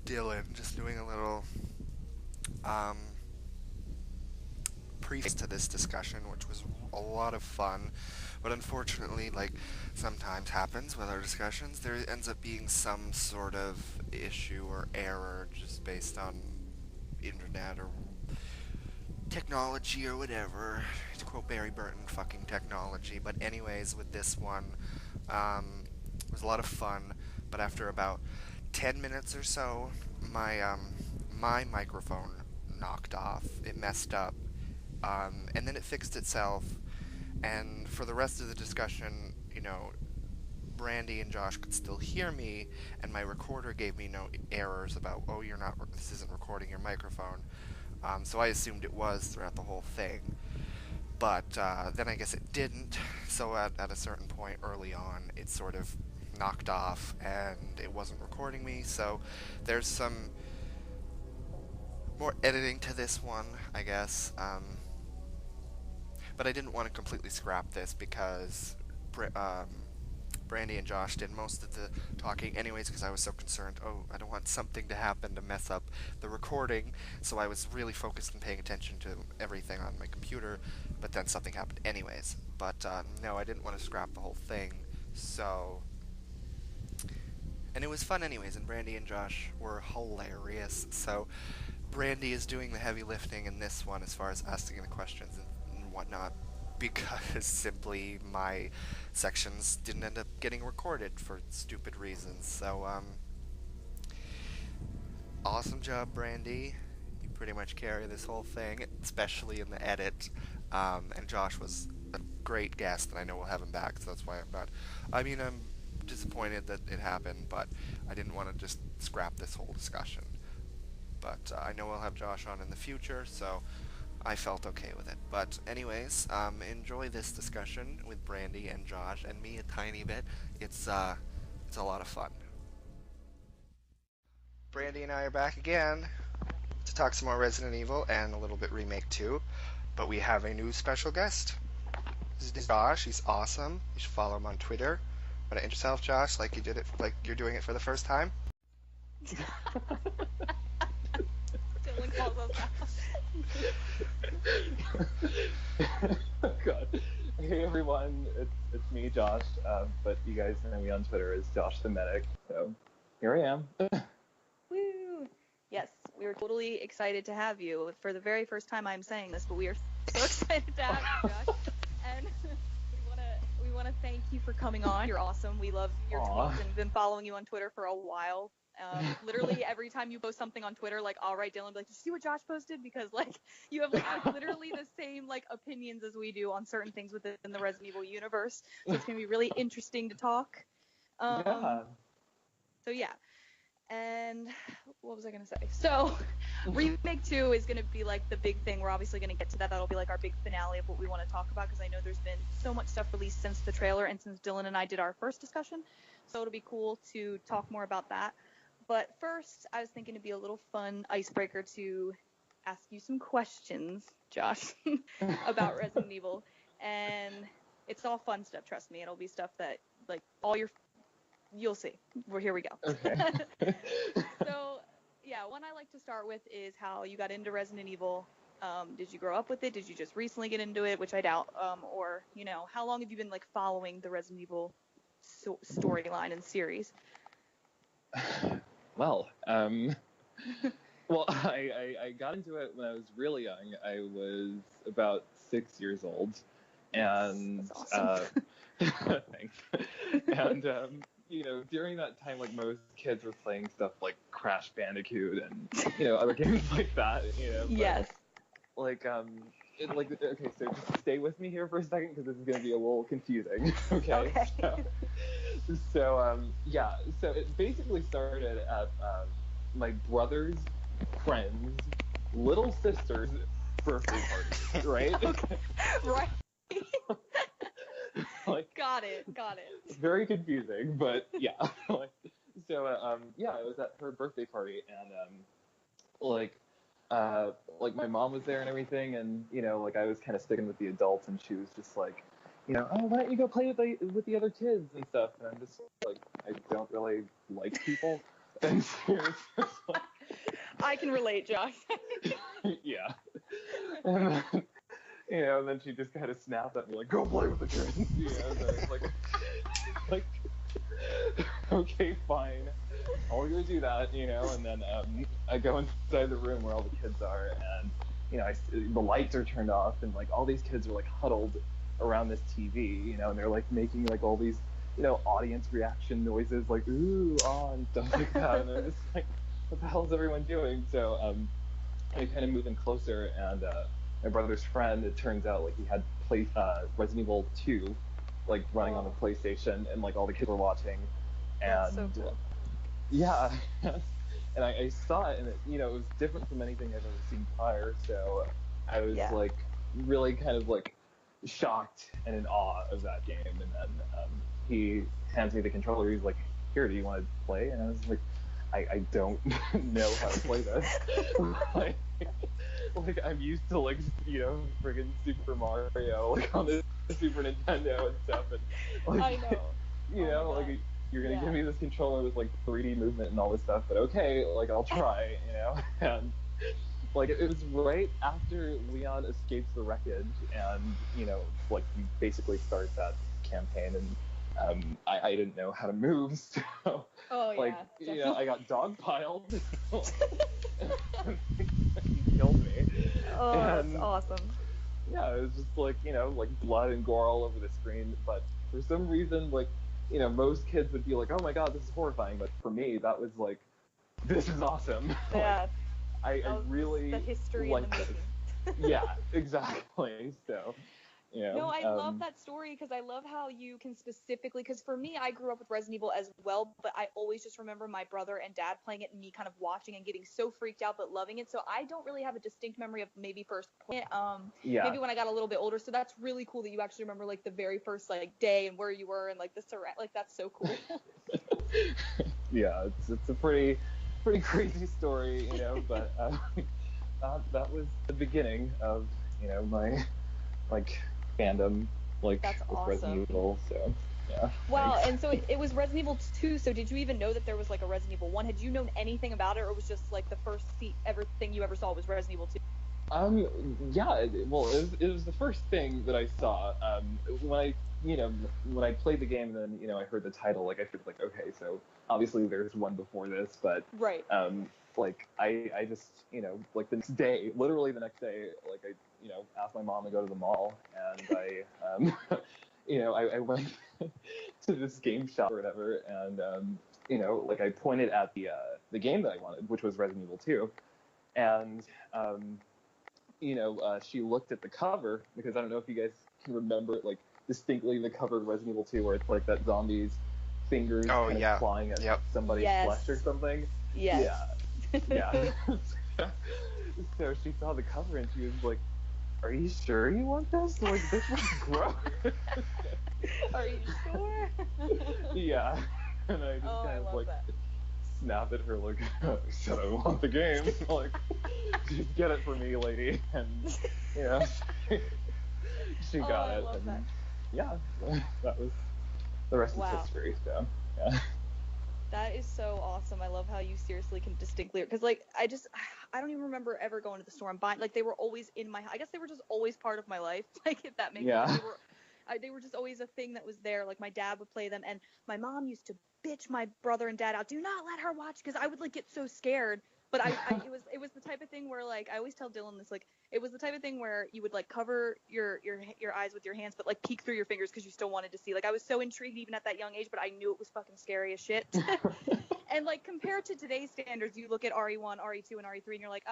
Dylan, just doing a little um, preface to this discussion, which was a lot of fun, but unfortunately, like sometimes happens with our discussions, there ends up being some sort of issue or error just based on internet or technology or whatever. To quote Barry Burton, fucking technology. But anyways, with this one, it was a lot of fun. But after about 10 minutes or so, my microphone knocked off. It messed up, and then it fixed itself. And for the rest of the discussion, Brandy and Josh could still hear me, and my recorder gave me no errors about, oh, this isn't recording your microphone. So I assumed it was throughout the whole thing. But then I guess it didn't. So at a certain point early on, it sort of knocked off and it wasn't recording me. So there's some more editing to this one, I guess. But I didn't want to completely scrap this because Brandy and Josh did most of the talking anyways because I was so concerned, oh, I don't want something to happen to mess up the recording, so I was really focused on paying attention to everything on my computer, but then something happened anyways. But no, I didn't want to scrap the whole thing, so... And it was fun anyways, and Brandy and Josh were hilarious, so Brandy is doing the heavy lifting in this one as far as asking the questions and whatnot, because simply my sections didn't end up getting recorded for stupid reasons. So, awesome job, Brandy. You pretty much carry this whole thing, especially in the edit. And Josh was a great guest, and I know we'll have him back, so that's why I'm not. I mean, I'm disappointed that it happened, but I didn't want to just scrap this whole discussion. But I know we'll have Josh on in the future, so I felt okay with it. But anyways, enjoy this discussion with Brandy and Josh and me a tiny bit. It's a lot of fun. Brandy and I are back again to talk some more Resident Evil and a little bit Remake 2. But we have a new special guest. This is Josh. He's awesome. You should follow him on Twitter. Want to introduce yourself, Josh, like you did it, like you're doing it for the first time? Dylan calls us out. God. Hey everyone, it's me, Josh. But you guys know me on Twitter as Josh the Medic. So here I am. Woo! Yes, we were totally excited to have you. For the very first time I'm saying this, but we are so excited to have you, Josh. And we wanna thank you for coming on. You're awesome. We love your tweets and been following you on Twitter for a while. Literally every time you post something on Twitter, like I'll write Dylan, be like, did you see what Josh posted? Because like you have like literally the same like opinions as we do on certain things within the Resident Evil universe. So it's gonna be really interesting to talk. Yeah. So yeah. And what was I gonna say? So Remake 2 is gonna be like the big thing. We're obviously gonna get to that. That'll be like our big finale of what we want to talk about, because I know there's been so much stuff released since the trailer and since Dylan and I did our first discussion. So it'll be cool to talk more about that. But first, I was thinking it'd be a little fun icebreaker to ask you some questions, Josh, about Resident Evil. And it's all fun stuff, trust me. It'll be stuff that, like, you'll see. Here we go. Okay. So, yeah, one I like to start with is how you got into Resident Evil. Did you grow up with it? Did you just recently get into it, which I doubt? Or, how long have you been, like, following the Resident Evil storyline and series? Well, I got into it when I was really young. I was about 6 years old, and That's awesome. Thanks. And during that time, like most kids were playing stuff like Crash Bandicoot and other games like that. But, yes. Okay, so just stay with me here for a second because this is going to be a little confusing. Okay. So it basically started at my brother's friend's little sister's birthday party, right? Okay. Right. Got it. Very confusing, but yeah. It was at her birthday party, and my mom was there and everything, and I was kind of sticking with the adults, and she was just like, oh, why don't you go play with the other kids and stuff? And I'm just like, I don't really like people. And Sears was like, I can relate, Josh. yeah. And then, and then she just kind of snapped at me like, go play with the kids. So it's like, okay, fine. I'll go do that, and then I go inside the room where all the kids are, and, the lights are turned off, and, like, all these kids are, like, huddled around this TV, and they're, like, making, like, all these, audience reaction noises, like, ooh, ah, and stuff like that, and I'm just like, what the hell is everyone doing? So, I kind of move in closer, and my brother's friend, it turns out, like, he had played Resident Evil 2, like, running on the PlayStation, and, like, all the kids were watching, and That's so cool. yeah, and I saw it, and it was different from anything I've ever seen prior, so I was, like, really kind of, like, shocked and in awe of that game, and then he hands me the controller, he's like, here, do you want to play? And I was like, I don't know how to play this. like, I'm used to, like, friggin' Super Mario, like, on the Super Nintendo and stuff, and, like, I know. like, you're gonna give me this controller with, like, 3D movement and all this stuff, but okay, like, I'll try, and, like, it was right after Leon escapes the wreckage, and, like, you basically start that campaign, and, I didn't know how to move, so, like, I got dogpiled. He killed me. Oh, and, that's awesome. Yeah, it was just, like, like, blood and gore all over the screen, but for some reason, like, most kids would be like, oh my god, this is horrifying, but for me, that was like, this is awesome. Yeah. I really the history in the making. Yeah, exactly. So, No, I love that story because I love how you can specifically, because for me, I grew up with Resident Evil as well, but I always just remember my brother and dad playing it and me kind of watching and getting so freaked out but loving it. So I don't really have a distinct memory of maybe first playing it. Maybe when I got a little bit older. So that's really cool that you actually remember, like, the very first, like, day and where you were and, like, the surround. Like, that's so cool. Yeah, it's a pretty crazy story, but that was the beginning of, my, like, fandom, like, that's with awesome. Resident Evil, so, yeah. Wow, thanks. and so it was Resident Evil 2, so did you even know that there was, like, a Resident Evil 1? Had you known anything about it, or was just, like, the first thing you ever saw was Resident Evil 2? Yeah, well, it was the first thing that I saw, when I played the game, and then, I heard the title, like, I figured, like, okay, so, obviously there's one before this, but, right. Like, I just, like, the next day, literally the next day, like, I, asked my mom to go to the mall, and I, I went to this game shop or whatever, and, like, I pointed at the game that I wanted, which was Resident Evil 2, and, she looked at the cover, because I don't know if you guys can remember, like, distinctly the cover of Resident Evil 2, where it's, like, that zombie's fingers kind of clawing at somebody's flesh or something. Yes. Yeah. So she saw the cover and she was like, are you sure you want this? Like, this looks gross. Are you sure? Yeah. And I just kind of, like, snapped at her, like, I said I want the game. Like, just get it for me, lady. And, she got it. I love that. Yeah, that was, the rest is history, so, yeah. That is so awesome. I love how you seriously can distinctly, because, like, I don't even remember ever going to the store and buying, like, they were always I guess they were just always part of my life, like, if that makes sense. They were just always a thing that was there. Like, my dad would play them, and my mom used to bitch my brother and dad out, do not let her watch, because I would, like, get so scared. But it was the type of thing where, like, I always tell Dylan this, like, it was the type of thing where you would, like, cover your eyes with your hands, but, like, peek through your fingers because you still wanted to see. Like, I was so intrigued even at that young age, but I knew it was fucking scary as shit. And, like, compared to today's standards, you look at RE1, RE2, and RE3, and you're like,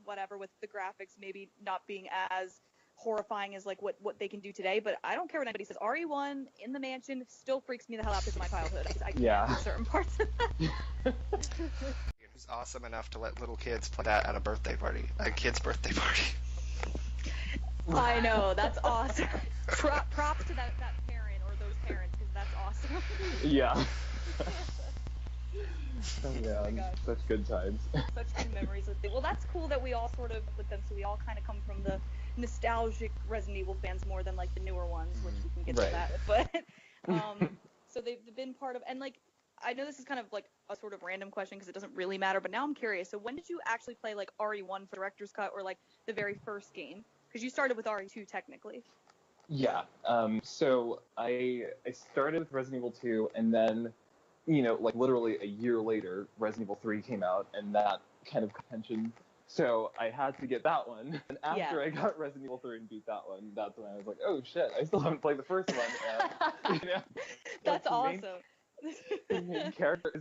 whatever, with the graphics maybe not being as horrifying as, like, what they can do today. But I don't care what anybody says. RE1 in the mansion still freaks me the hell out because of my childhood. I can't do certain parts of that. Who's awesome enough to let little kids play that at a birthday party, a kid's birthday party. I know, that's awesome. Props to that parent or those parents, because that's awesome. Yeah. Oh my gosh. Such good times. Such good memories with it. Well, that's cool that we all sort of with them, so we all kind of come from the nostalgic Resident Evil fans more than, like, the newer ones, which we can get to that. But so they've been part of, and, like, I know this is kind of like a sort of random question because it doesn't really matter, but now I'm curious. So when did you actually play like RE1 for director's cut, or like the very first game? Because you started with RE2 technically. Yeah. So I started with Resident Evil 2, and then, like literally a year later, Resident Evil 3 came out, and that kind of tension. So I had to get that one. And after I got Resident Evil 3 and beat that one, that's when I was like, oh shit, I still haven't played the first one. And, That's awesome. The main character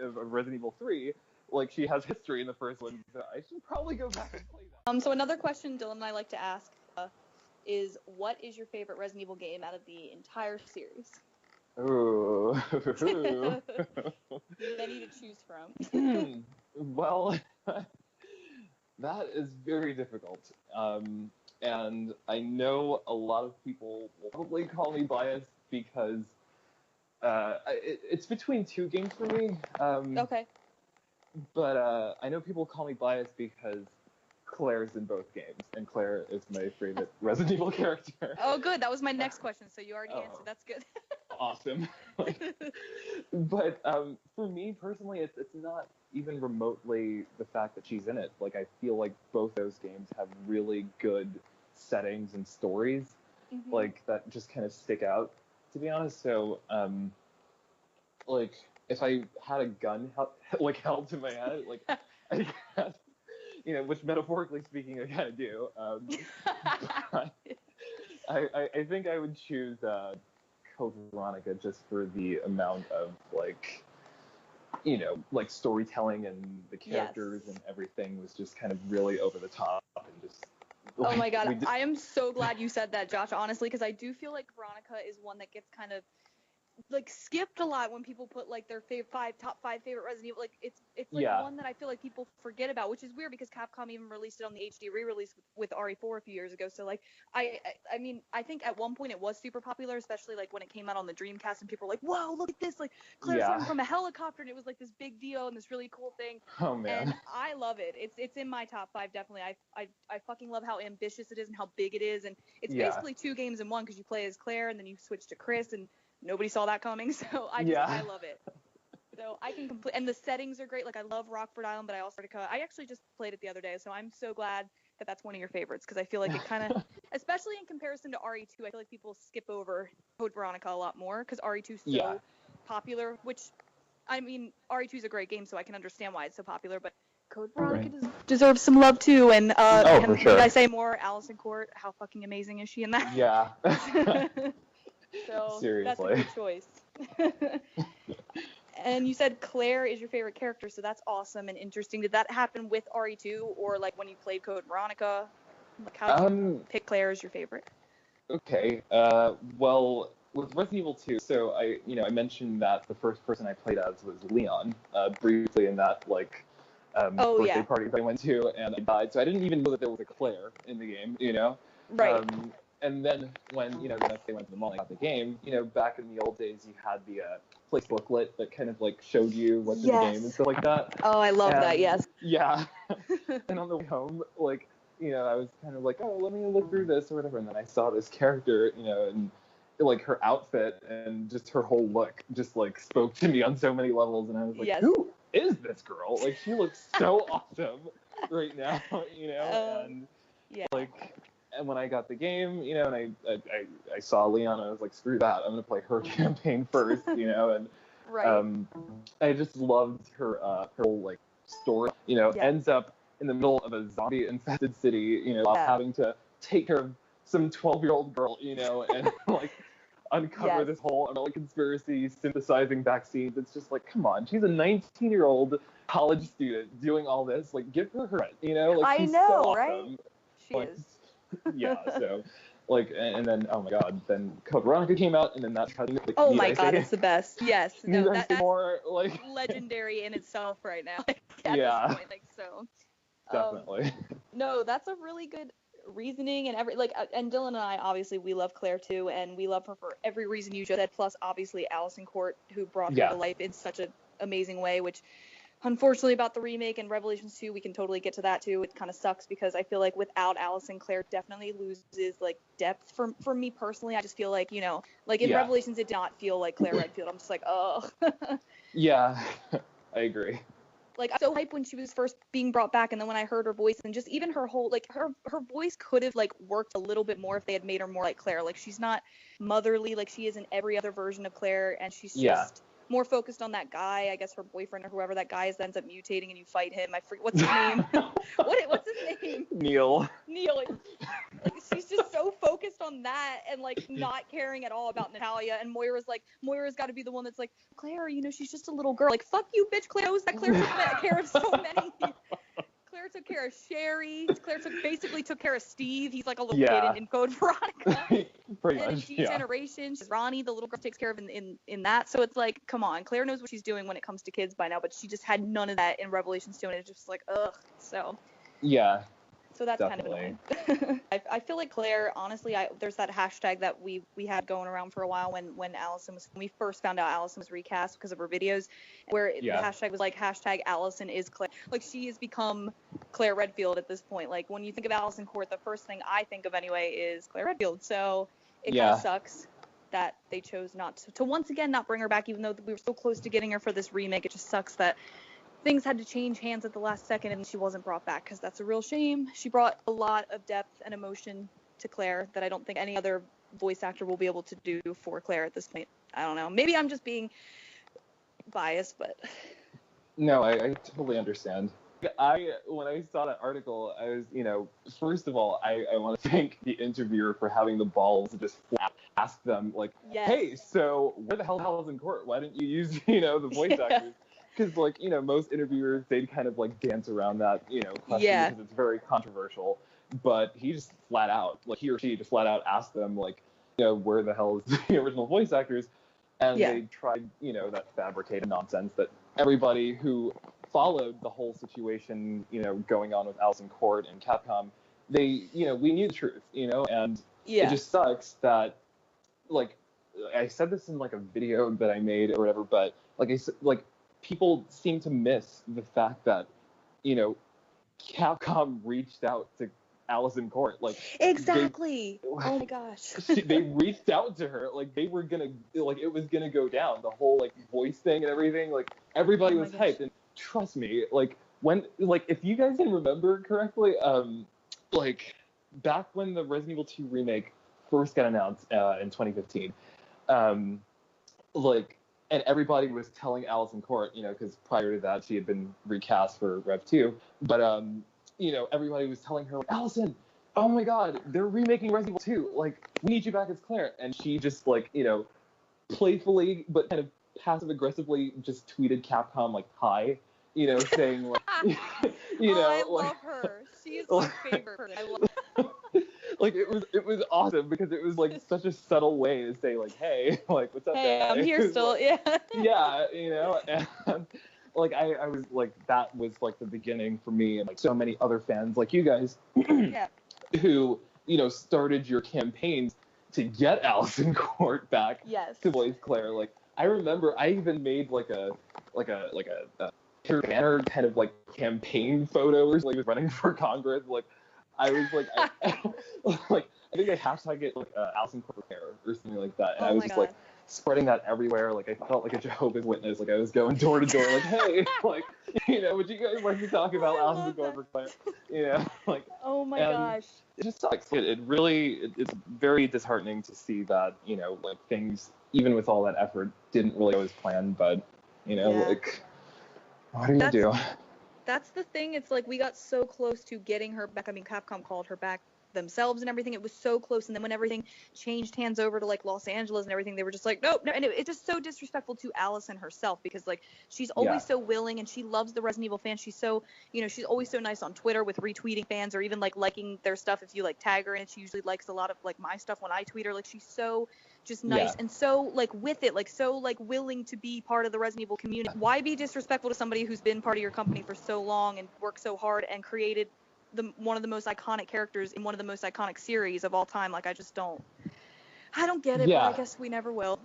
of Resident Evil 3, like she has history in the first one, so I should probably go back and play that. So another question Dylan and I like to ask is, what is your favorite Resident Evil game out of the entire series? Ooh. Many to choose from. Well, that is very difficult. And I know a lot of people will probably call me biased because it's between two games for me. Okay. But I know people call me biased because Claire's in both games, and Claire is my favorite Resident Evil character. Oh, good. That was my next question, so you already answered. That's good. Awesome. But for me personally, it's not even remotely the fact that she's in it. Like, I feel like both those games have really good settings and stories, like, that just kind of stick out, to be honest. So, like, if I had a gun held to my head, like, I guess, which metaphorically speaking I kind of do, but I think I would choose Code Veronica just for the amount of, like, like storytelling, and the characters and everything was just kind of really over the top, and just, like, oh my god, I am so glad you said that, Josh, honestly, because I do feel like Veronica is one that gets kind of like skipped a lot when people put like their top five favorite Resident Evil. Like it's like one that I feel like people forget about, which is weird because Capcom even released it on the HD re-release with RE4 a few years ago. So like I mean, I think at one point it was super popular, especially like when it came out on the Dreamcast and people were like, whoa, look at this, like Claire's falling from a helicopter, and it was like this big deal and this really cool thing. Oh man. And I love it. It's in my top five definitely. I fucking love how ambitious it is and how big it is, and it's basically two games in one because you play as Claire and then you switch to Chris, and nobody saw that coming, so I love it. So I can complete, and the settings are great. Like, I love Rockford Island, but I also I actually just played it the other day, so I'm so glad that that's one of your favorites, because I feel like it kind of, especially in comparison to RE2, I feel like people skip over Code Veronica a lot more because RE2 is so popular. Which, I mean, RE2 is a great game, so I can understand why it's so popular, but Code Veronica deserves some love too. And for sure. Did I say more? Allison Court, how fucking amazing is she in that? Yeah. So seriously, that's a good choice. And you said Claire is your favorite character, so that's awesome and interesting. Did that happen with RE2, or like when you played Code Veronica? Like, how did you pick Claire as your favorite? Okay. Well, with Resident Evil 2, so I mentioned that the first person I played as was Leon, briefly in that, like, birthday party that I went to, and I died. So I didn't even know that there was a Claire in the game, Right. And then when, the next day I went to the mall and got the game, back in the old days, you had the place booklet that kind of, like, showed you what's in the game and stuff like that. Oh, I love that, yes. Yeah. And on the way home, like, I was kind of like, oh, let me look through this or whatever. And then I saw this character, and, like, her outfit and just her whole look just, like, spoke to me on so many levels. And I was like, who is this girl? Like, she looks so awesome right now, and, like... And when I got the game, and I saw Leon, I was like, screw that, I'm gonna play her campaign first, and I just loved her whole, like, story. Ends up in the middle of a zombie infested city, having to take care of some 12-year-old girl, and like uncover this whole umbrella conspiracy, synthesizing vaccines. It's just like, come on, she's a 19-year-old college student doing all this. Like, give her credit, like, she's so awesome. Right? She like, is. Yeah, so, like, and then, oh my god, then Code Veronica came out, and then that's how, like, oh my god, it's the best. Yes. No, that's more, like... legendary in itself right now. At this point, like, so. Definitely. No, that's a really good reasoning, and and Dylan and I, obviously, we love Claire too, and we love her for every reason you just said, plus, obviously, Allison Court, who brought her to life in such an amazing way, which... Unfortunately, about the remake and Revelations 2, we can totally get to that too. It kind of sucks because I feel like without Allison, Claire definitely loses, like, depth. For me personally, I just feel like, like in Revelations, it did not feel like Claire Redfield. I'm just like, oh. Yeah, I agree. Like, I was so hyped when she was first being brought back, and then when I heard her voice, and just even her whole, like, her voice could have, like, worked a little bit more if they had made her more like Claire. Like, she's not motherly like she is in every other version of Claire, and she's Yeah. just more focused on that guy, I guess her boyfriend or whoever that guy is that ends up mutating and you fight him. I forget, what's his name? What's his name? Neil. Like, she's just so focused on that and, like, not caring at all about Natalia. And Moira's got to be the one that's like, Claire, she's just a little girl. Like, fuck you, bitch. Claire knows that. Claire took care of so many. Claire took care of Sherry. Claire basically took care of Steve. He's like a little kid in Code Veronica. Pretty and much, in Generation, Ronnie, the little girl, takes care of in that. So it's like, come on, Claire knows what she's doing when it comes to kids by now, but she just had none of that in Revelations 2, and it's just like, ugh. So that's definitely. kind of annoying. I feel like Claire, honestly, there's that hashtag that we had going around for a while when we first found out Allison was recast because of her videos, where the hashtag was like hashtag Allison is Claire. Like, she has become Claire Redfield at this point. Like, when you think of Allison Court, the first thing I think of anyway is Claire Redfield. So it kind of sucks that they chose not to once again not bring her back, even though we were so close to getting her for this remake. It just sucks that things had to change hands at the last second and she wasn't brought back, because that's a real shame. She brought a lot of depth and emotion to Claire that I don't think any other voice actor will be able to do for Claire at this point. I don't know. Maybe I'm just being biased, but... No, I totally understand. When I saw that article, I was, first of all, I want to thank the interviewer for having the balls to just ask them, like, hey, so where the hell is Allison Court? Why didn't you use, the voice actors? Because, like, most interviewers, they'd kind of, like, dance around that, question because it's very controversial. But he just flat out, like, he or she just flat out asked them, like, where the hell is the original voice actors? And they tried, that fabricated nonsense that everybody who followed the whole situation, going on with Allison Court and Capcom, we knew the truth, and it just sucks that, like, I said this in, like, a video that I made or whatever, but, like, people seem to miss the fact that, Capcom reached out to Allison Court. Like, exactly. Oh my gosh. They reached out to her. Like, they were gonna, like, it was gonna go down. The whole, like, voice thing and everything. Like, everybody was hyped. And trust me, like, if you guys can remember correctly, like, back when the Resident Evil 2 remake first got announced in 2015, and everybody was telling Allison Court, because prior to that she had been recast for Rev 2, but everybody was telling her, like, Allison, oh my God, they're remaking Resident Evil 2, like, we need you back as Claire, and she just, like, playfully but kind of passive aggressively just tweeted Capcom, like, hi, saying, like, I love her. She is my favorite person. I love her. Like, it was awesome because it was, like, such a subtle way to say, like, hey, like, what's up, hey, guys? I'm here still, like, and, like, I was, like, that was, like, the beginning for me and, like, so many other fans like you guys who, started your campaigns to get Allison Court back to voice Claire. Like, I remember I even made, like a banner kind of, like, campaign photo or something, like, running for Congress, like, I was like, I think I hashtagged it, like, Allison Court or something like that, and I was just like spreading that everywhere. Like, I felt like a Jehovah's Witness. Like, I was going door to door, like, hey, like, would you guys like to talk about Allison Court for Claire? Like, oh my gosh, it just sucks. It's very disheartening to see that, like, things, even with all that effort, didn't really go as planned. But like, what are you gonna do? That's the thing. It's like we got so close to getting her back. I mean, Capcom called her back themselves and everything. It was so close. And then when everything changed hands over to, like, Los Angeles and everything, they were just like, nope. No. And it's just so disrespectful to Allison herself, because, like, she's always so willing and she loves the Resident Evil fans. She's so, she's always so nice on Twitter with retweeting fans or even, like, liking their stuff if you, like, tag her in it. She usually likes a lot of, like, my stuff when I tweet her. Like, she's so just nice and so, like, with it, like, so, like, willing to be part of the Resident Evil community. Why be disrespectful to somebody who's been part of your company for so long and worked so hard and created one of the most iconic characters in one of the most iconic series of all time? Like, I don't get it, but I guess we never will.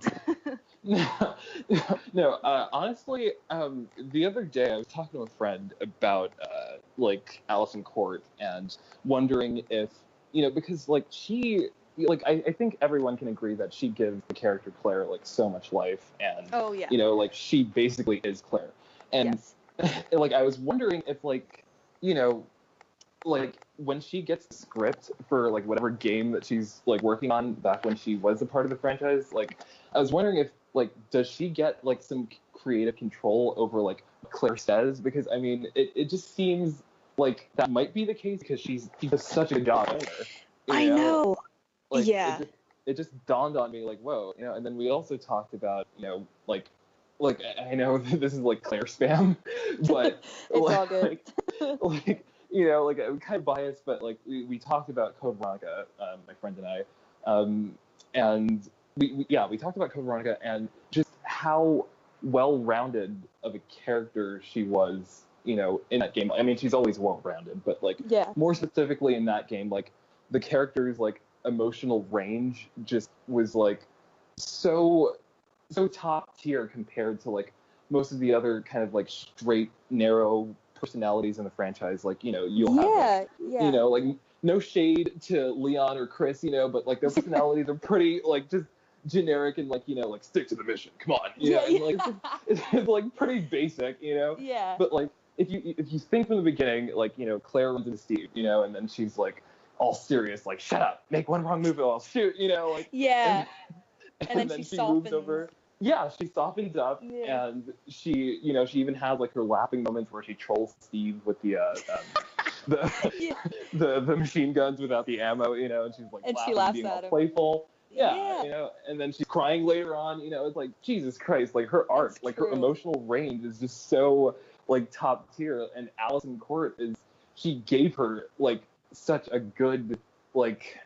No, honestly, the other day I was talking to a friend about, like, Allison Court and wondering if, because, like, she like I think everyone can agree that she gives the character Claire like so much life, and Oh yeah. like she basically is Claire. And Yes. like I was wondering if like like when she gets the script for like whatever game that she's like working on back when she was a part of the franchise, like I was wondering if like does she get like some creative control over like what Claire says, because I mean it just seems like that might be the case because she does such a good job owner. I know. Like Yeah. it just dawned on me like whoa, and then we also talked about like I know this is like Claire spam, but It's all good. like like I'm kind of biased, but like we talked about Code Veronica, my friend and I, and we talked about Code Veronica and just how well-rounded of a character she was, in that game. I mean, she's always well-rounded, but like more specifically in that game, like the character's like emotional range just was like so top tier compared to like most of the other kind of like straight narrow personalities in the franchise. Like you'll have like no shade to Leon or Chris, but like their personalities are pretty like just generic and like like stick to the mission, come on, and like it's like pretty basic, but like if you think from the beginning, like Claire runs into Steve, and then she's like all serious, like shut up, make one wrong move or I'll shoot, like and then she moves over. Yeah, she softens up, and she, she even has like her laughing moments where she trolls Steve with the the machine guns without the ammo, and she's like laughing, she laughs being at all him. playful. Yeah, and then she's crying later on. It's like Jesus Christ, like her art, That's like true. her emotional range is just so like top tier. And Allison Court she gave her like such a good like.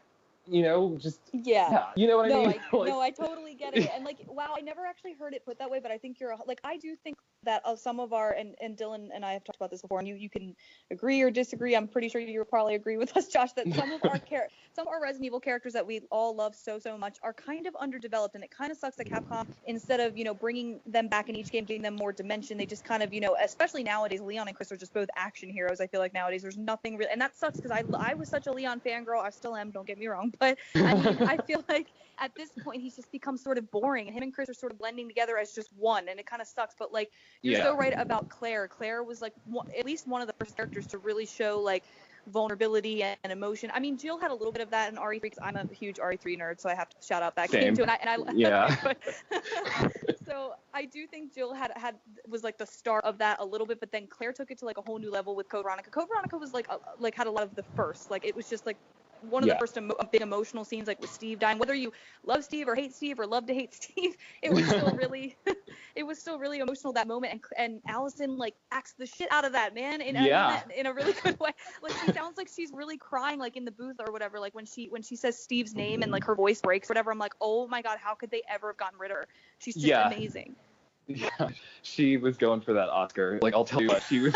Just you know what I mean? No, I totally get it. And like, wow, I never actually heard it put that way, but I think I do think that of some of our, and Dylan and I have talked about this before, and you can agree or disagree. I'm pretty sure you'll probably agree with us, Josh, that some of our Resident Evil characters that we all love so much are kind of underdeveloped, and it kind of sucks that Capcom, instead of bringing them back in each game, giving them more dimension, they just kind of especially nowadays, Leon and Chris are just both action heroes. I feel like nowadays there's nothing real, and that sucks because I was such a Leon fangirl. I still am, don't get me wrong, but I mean, I feel like at this point he's just become sort of boring, and him and Chris are sort of blending together as just one, and it kind of sucks. But like, you're so right about Claire. Claire was like at least one of the first characters to really show like vulnerability and emotion. I mean, Jill had a little bit of that in RE3 because I'm a huge RE3 nerd, so I have to shout out that game too. And I so I do think Jill was like the start of that a little bit, but then Claire took it to like a whole new level with Code Veronica. Code Veronica was like had a lot of the first, like it was just like one of the first big emotional scenes, like with Steve dying. Whether you love Steve or hate Steve or love to hate Steve, it was still really, emotional, that moment. And Allison like acts the shit out of that, man, in a really good way. Like she sounds like she's really crying, like in the booth or whatever. Like when she says Steve's name and like her voice breaks or whatever. I'm like, oh my god, how could they ever have gotten rid of her? She's just amazing. Yeah, she was going for that Oscar. Like, I'll tell you what, she was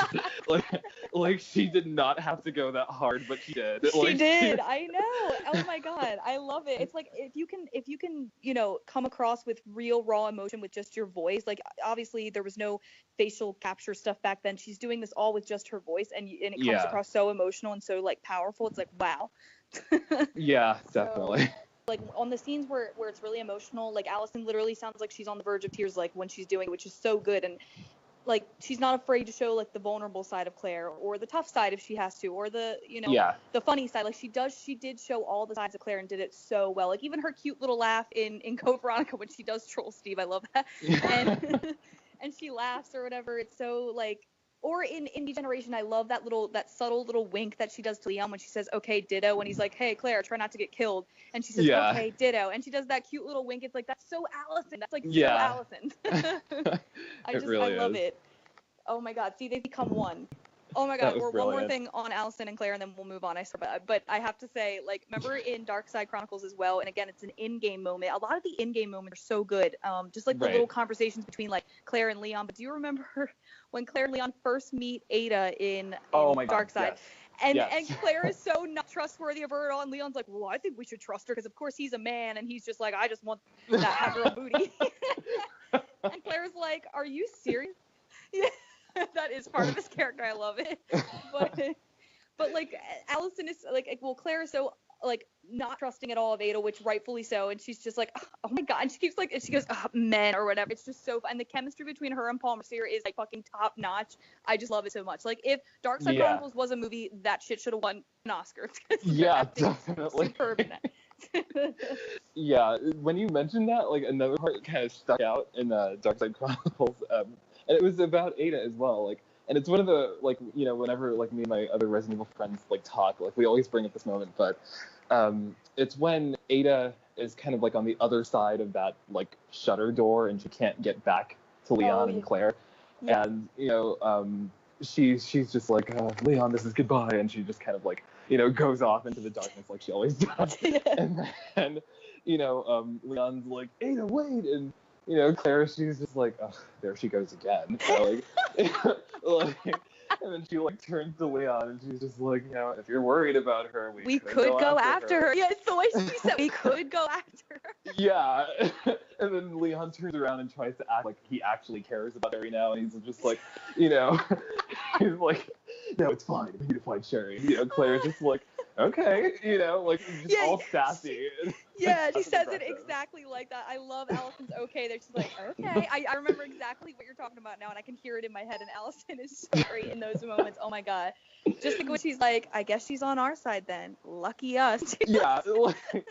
like she did not have to go that hard, but she did. She did. I know. Oh my god, I love it. It's like if you can come across with real raw emotion with just your voice. Like obviously there was no facial capture stuff back then. She's doing this all with just her voice, and it comes across so emotional and so like powerful. It's like wow. Yeah, definitely. Like on the scenes where it's really emotional, like Allison literally sounds like she's on the verge of tears, like when she's doing it, which is so good. And like she's not afraid to show like the vulnerable side of Claire, or the tough side if she has to, or the the funny side. Like she did show all the sides of Claire and did it so well. Like even her cute little laugh in Code Veronica when she does troll Steve, I love that. And she laughs or whatever. It's so like. Or in Indie Generation, I love that subtle little wink that she does to Leon when she says, okay, ditto, when he's like, hey, Claire, try not to get killed. And she says, okay, ditto. And she does that cute little wink. It's like, that's so Allison. That's like so Allison. I love it. Oh my god. See, they become one. Oh my god. Or one more thing on Allison and Claire, and then we'll move on. I swear. But I have to say, like, remember in Dark Side Chronicles as well, and again, it's an in-game moment. A lot of the in-game moments are so good. Just like the little conversations between like Claire and Leon. But do you remember when Claire and Leon first meet Ada in Dark Side? Yes. And Claire is so not trustworthy of her at all, and Leon's like, well, I think we should trust her because of course he's a man, and he's just like, I just want that hot girl booty. And Claire's like, are you serious? Yeah. That is part of his character. I love it. But like Allison is like, well, Claire is so like not trusting at all of Ada, which rightfully so, and she's just like, oh my god, and she keeps like, and she goes, men or whatever. It's just so fun. And the chemistry between her and Paul Mercier is like fucking top notch. I just love it so much. Like if Dark Side Chronicles was a movie, that shit should have won an Oscar. Yeah, definitely. Superb in that. Yeah, when you mentioned that, like another part kind of stuck out in Dark Side Chronicles, and it was about Ada as well. Like, and it's one of the, like, you know, whenever like me and my other Resident Evil friends like talk, like we always bring up this moment, but it's when Ada is kind of like on the other side of that like shutter door and she can't get back to Leon and Claire, and you know, she's just like, Leon, this is goodbye, and she just kind of like, you know, goes off into the darkness like she always does. And then, you know, Leon's like, Ada, wait, and you know, Claire, she's just like, oh, there she goes again. So, like, and then she like turns to Leon and she's just like, you know, if you're worried about her, we could go after her. Yeah, it's the way she said we could go after her. Yeah. And then Leon turns around and tries to act like he actually cares about Sherry now, and he's just like, you know, he's like, no, it's fine. We need to find Sherry. You know, Claire's just like, okay, you know, like just all sassy. Yeah, she says it exactly like that. I love Allison's okay there. She's like, okay. I remember exactly what you're talking about now, and I can hear it in my head, and Allison is so great in those moments. Oh my god. Just think when she's like, I guess she's on our side then. Lucky us. Yeah, like,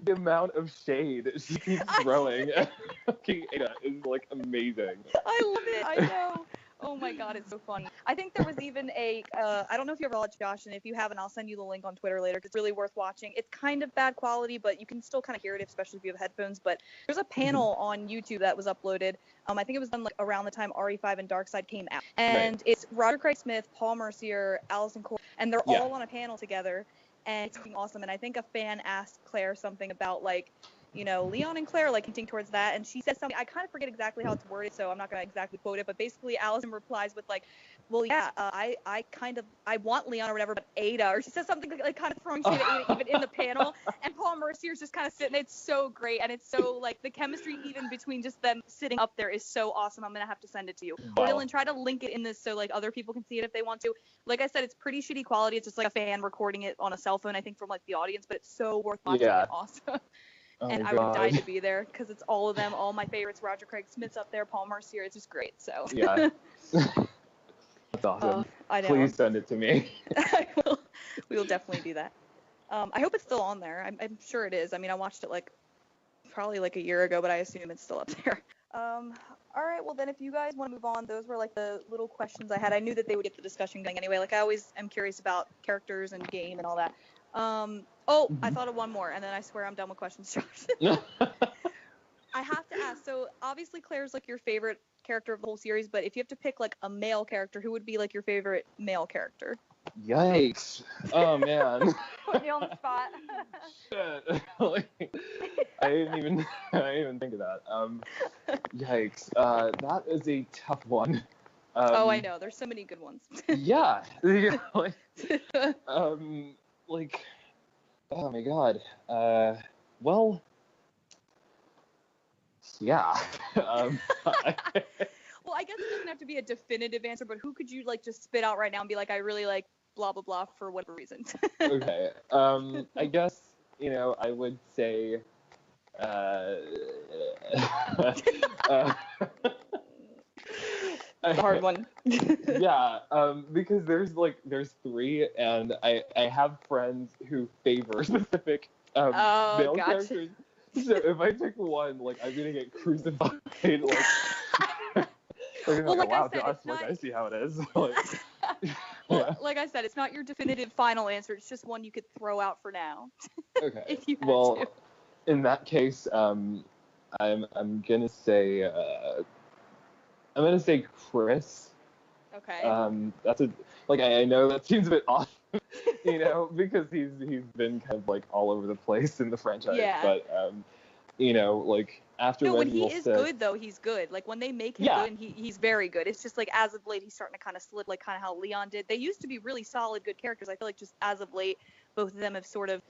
the amount of shade she keeps throwing at fucking Ada is like amazing. I love it. I know. Oh my god, it's so funny. I think there was even a, I don't know if you ever watched Josh, and if you haven't, I'll send you the link on Twitter later, 'cause it's really worth watching. It's kind of bad quality, but you can still kind of hear it, especially if you have headphones. But there's a panel on YouTube that was uploaded. I think it was done like around the time RE5 and Darkseid came out. And it's Roger Craig Smith, Paul Mercier, Allison Cole, and they're all on a panel together. And it's awesome. And I think a fan asked Claire something about, like, you know, Leon and Claire, like, hinting towards that. And she says something, I kind of forget exactly how it's worded, so I'm not going to exactly quote it. But basically, Allison replies with, like, well, yeah, I want Leon or whatever, but Ada. Or she says something like kind of throwing shade at Ada even in the panel. And Paul Mercier's just kind of sitting. It's so great. And it's so, like, the chemistry even between just them sitting up there is so awesome. I'm going to have to send it to you. Wow. Or Dylan, try to link it in this so, like, other people can see it if they want to. Like I said, it's pretty shitty quality. It's just, like, a fan recording it on a cell phone, I think, from, like, the audience. But it's so worth watching. Yeah. It's awesome. Oh, and I would die to be there because it's all of them, all my favorites. Roger Craig Smith's up there, Paul Mercier. It's just great. So yeah, that's awesome. I know. Please send it to me. I will. We will definitely do that. I hope it's still on there. I'm sure it is. I mean, I watched it like probably like a year ago, but I assume it's still up there. All right. Well, then if you guys want to move on, those were like the little questions I had. I knew that they would get the discussion going anyway. Like I always am curious about characters and game and all that. I thought of one more, and then I swear I'm done with questions, Josh. I have to ask, so obviously Claire's like your favorite character of the whole series, but if you have to pick like a male character, who would be like your favorite male character? Yikes. Oh, man. Putting you on the spot. Shit. Like, I didn't even think of that. Yikes. That is a tough one. I know. There's so many good ones. Yeah. Like, oh my god. Well, yeah. Well, I guess it doesn't have to be a definitive answer, but who could you like just spit out right now and be like, I really like blah blah blah for whatever reason? Okay. I guess, you know, I would say It's a hard one. Yeah, because there's three, and I have friends who favor specific male characters. So if I pick one, like I'm gonna get crucified. Wow, Josh, like I see how it is. Like I said, it's not your definitive final answer. It's just one you could throw out for now. Okay. If you had to. In that case, I'm gonna say Chris. Okay. That's I know that seems a bit off, you know, because he's been kind of like all over the place in the franchise. Yeah. But you know, like after when he is good though, he's good. Like when they make him good, and he's very good. It's just like as of late, he's starting to kind of slip, like kind of how Leon did. They used to be really solid, good characters. I feel like just as of late, both of them have sort of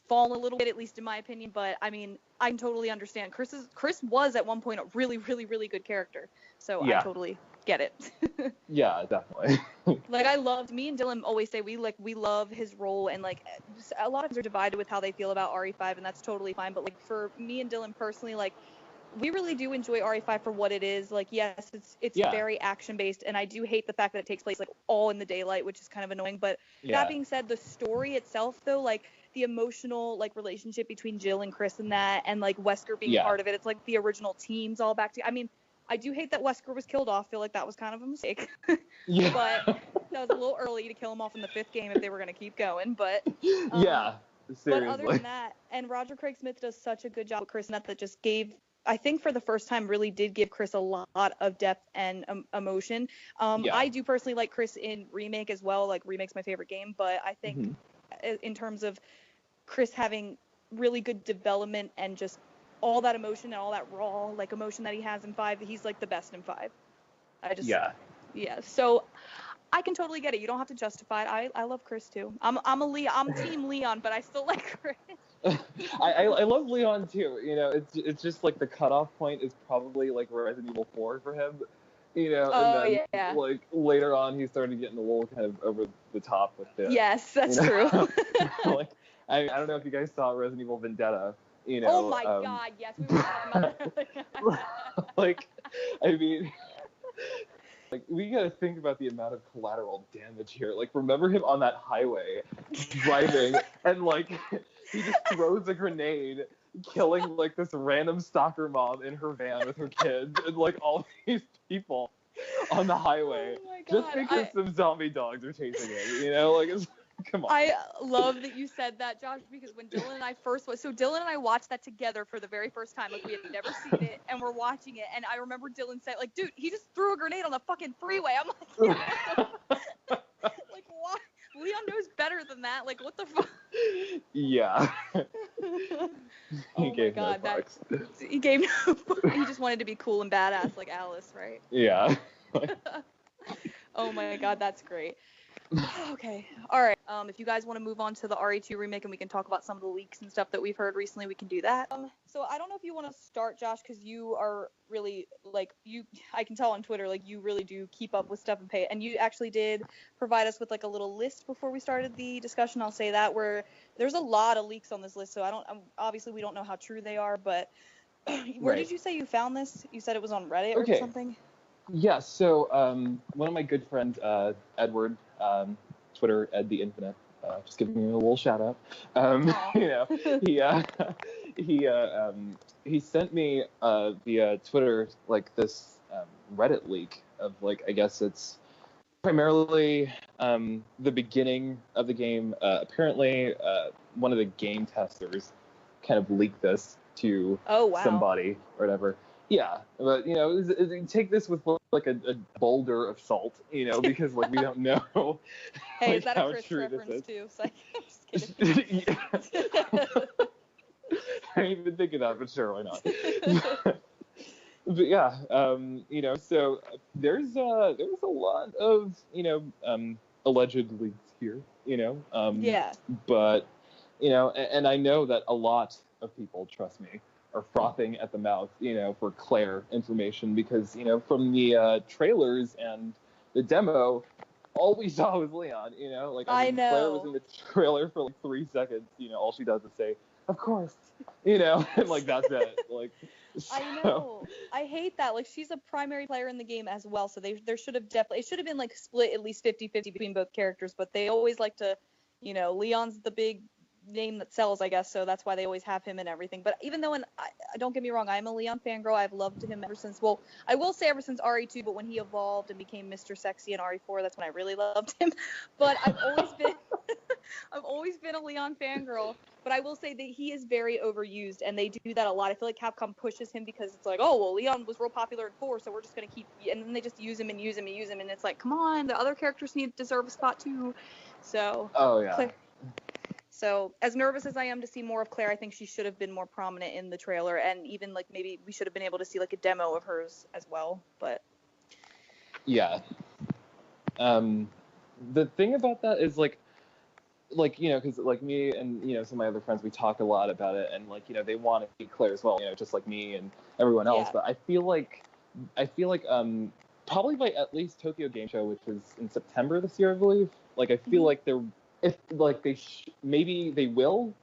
fallen a little bit, at least in my opinion. But I mean, I can totally understand. Chris was at one point a really, really, really good character. So yeah. get it. Yeah, definitely. Like, me and Dylan always say we love his role, and like a lot of us are divided with how they feel about RE5, and that's totally fine. But like for me and Dylan personally, like we really do enjoy RE5 for what it is. Like, yes, it's Yeah. very action based, and I do hate the fact that it takes place like all in the daylight, which is kind of annoying. But Yeah. that being said, the story itself though, like the emotional like relationship between Jill and Chris and that, and like Wesker being part of it, it's like the original team's all back together. I mean, I do hate that Wesker was killed off. I feel like that was kind of a mistake. Yeah. But that was a little early to kill him off in the 5th game if they were going to keep going. But Yeah, seriously. But other than that, and Roger Craig Smith does such a good job with Chris, and that just gave, I think for the first time, really did give Chris a lot of depth and emotion. I do personally like Chris in Remake as well. Like, Remake's my favorite game, but I think in terms of Chris having really good development and just all that emotion and all that raw like emotion that he has in 5, he's like the best in 5. So I can totally get it. You don't have to justify it. I love Chris too. I'm team Leon, but I still like Chris. I love Leon too. You know, it's just like the cutoff point is probably like Resident Evil 4 for him. You know, and then like later on he started getting a little kind of over the top with it. Yes, that's true. Like I don't know if you guys saw Resident Evil Vendetta. You know, oh my God, yes, we were talking about that. Like, I mean, like, we gotta think about the amount of collateral damage here. Like, remember him on that highway, driving, and like, he just throws a grenade, killing like this random stalker mom in her van with her kids, and like all these people on the highway, just because some zombie dogs are chasing him. You know, like it's. Come on. I love that you said that, Josh, because when Dylan and I Dylan and I watched that together for the very first time. Like, we had never seen it, and we're watching it, and I remember Dylan saying, like, dude, he just threw a grenade on the fucking freeway. I'm like, like, what? Leon knows better than that. Like, what the fuck? Yeah. Oh my God, he gave no fucks. He just wanted to be cool and badass like Alice, right? Yeah. Oh my God, that's great. Okay. All right. If you guys want to move on to the RE2 remake and we can talk about some of the leaks and stuff that we've heard recently, we can do that. So I don't know if you want to start, Josh, because you are really like I can tell on Twitter, like you really do keep up with stuff and pay. And you actually did provide us with like a little list before we started the discussion. I'll say that, where there's a lot of leaks on this list. So obviously we don't know how true they are, but where did you say you found this? You said it was on Reddit or something? Yeah, so one of my good friends, Edward, Twitter, Ed the Infinite, just giving you a little shout out. You know, he sent me via Twitter like this Reddit leak of like, I guess it's primarily the beginning of the game. Apparently, one of the game testers kind of leaked this to somebody or whatever. Yeah, but, you know, take this with, like, a boulder of salt, you know, because, like, we don't know hey, like, is that how a Chris true reference, this is. too? So I'm just kidding. I didn't even think of that, but sure, why not? But, yeah, you know, so there's a lot of, you know, alleged leaks here, you know? But, you know, and I know that a lot of people, trust me, are frothing at the mouth, you know, for Claire information because, you know, from the trailers and the demo, all we saw was Leon, you know? Like, I mean, Claire was in the trailer for, like, 3 seconds, you know, all she does is say, of course, you know, and, like, that's it. Like, so. I know. I hate that. Like, she's a primary player in the game as well, so there should have definitely, it should have been, like, split at least 50-50 between both characters, but they always like to, you know, Leon's the big name that sells, I guess, so that's why they always have him and everything. But even though, don't get me wrong, I'm a Leon fangirl. I've loved him ever since, well, I will say ever since RE2, but when he evolved and became Mr. Sexy in RE4, that's when I really loved him. But I've always been a Leon fangirl. But I will say that he is very overused, and they do that a lot. I feel like Capcom pushes him because it's like, oh, well, Leon was real popular in 4, so we're just going to keep, and then they just use him and use him and use him, and it's like, come on, the other characters deserve a spot too. So. Oh, yeah. So, as nervous as I am to see more of Claire, I think she should have been more prominent in the trailer, and even, like, maybe we should have been able to see, like, a demo of hers as well, but... Yeah. The thing about that is, like, you know, because, like, me and, you know, some of my other friends, we talk a lot about it, and, like, you know, they want to see Claire as well, you know, just like me and everyone else, but I feel like probably by at least Tokyo Game Show, which is in September this year, I believe. Like, I feel like maybe they will,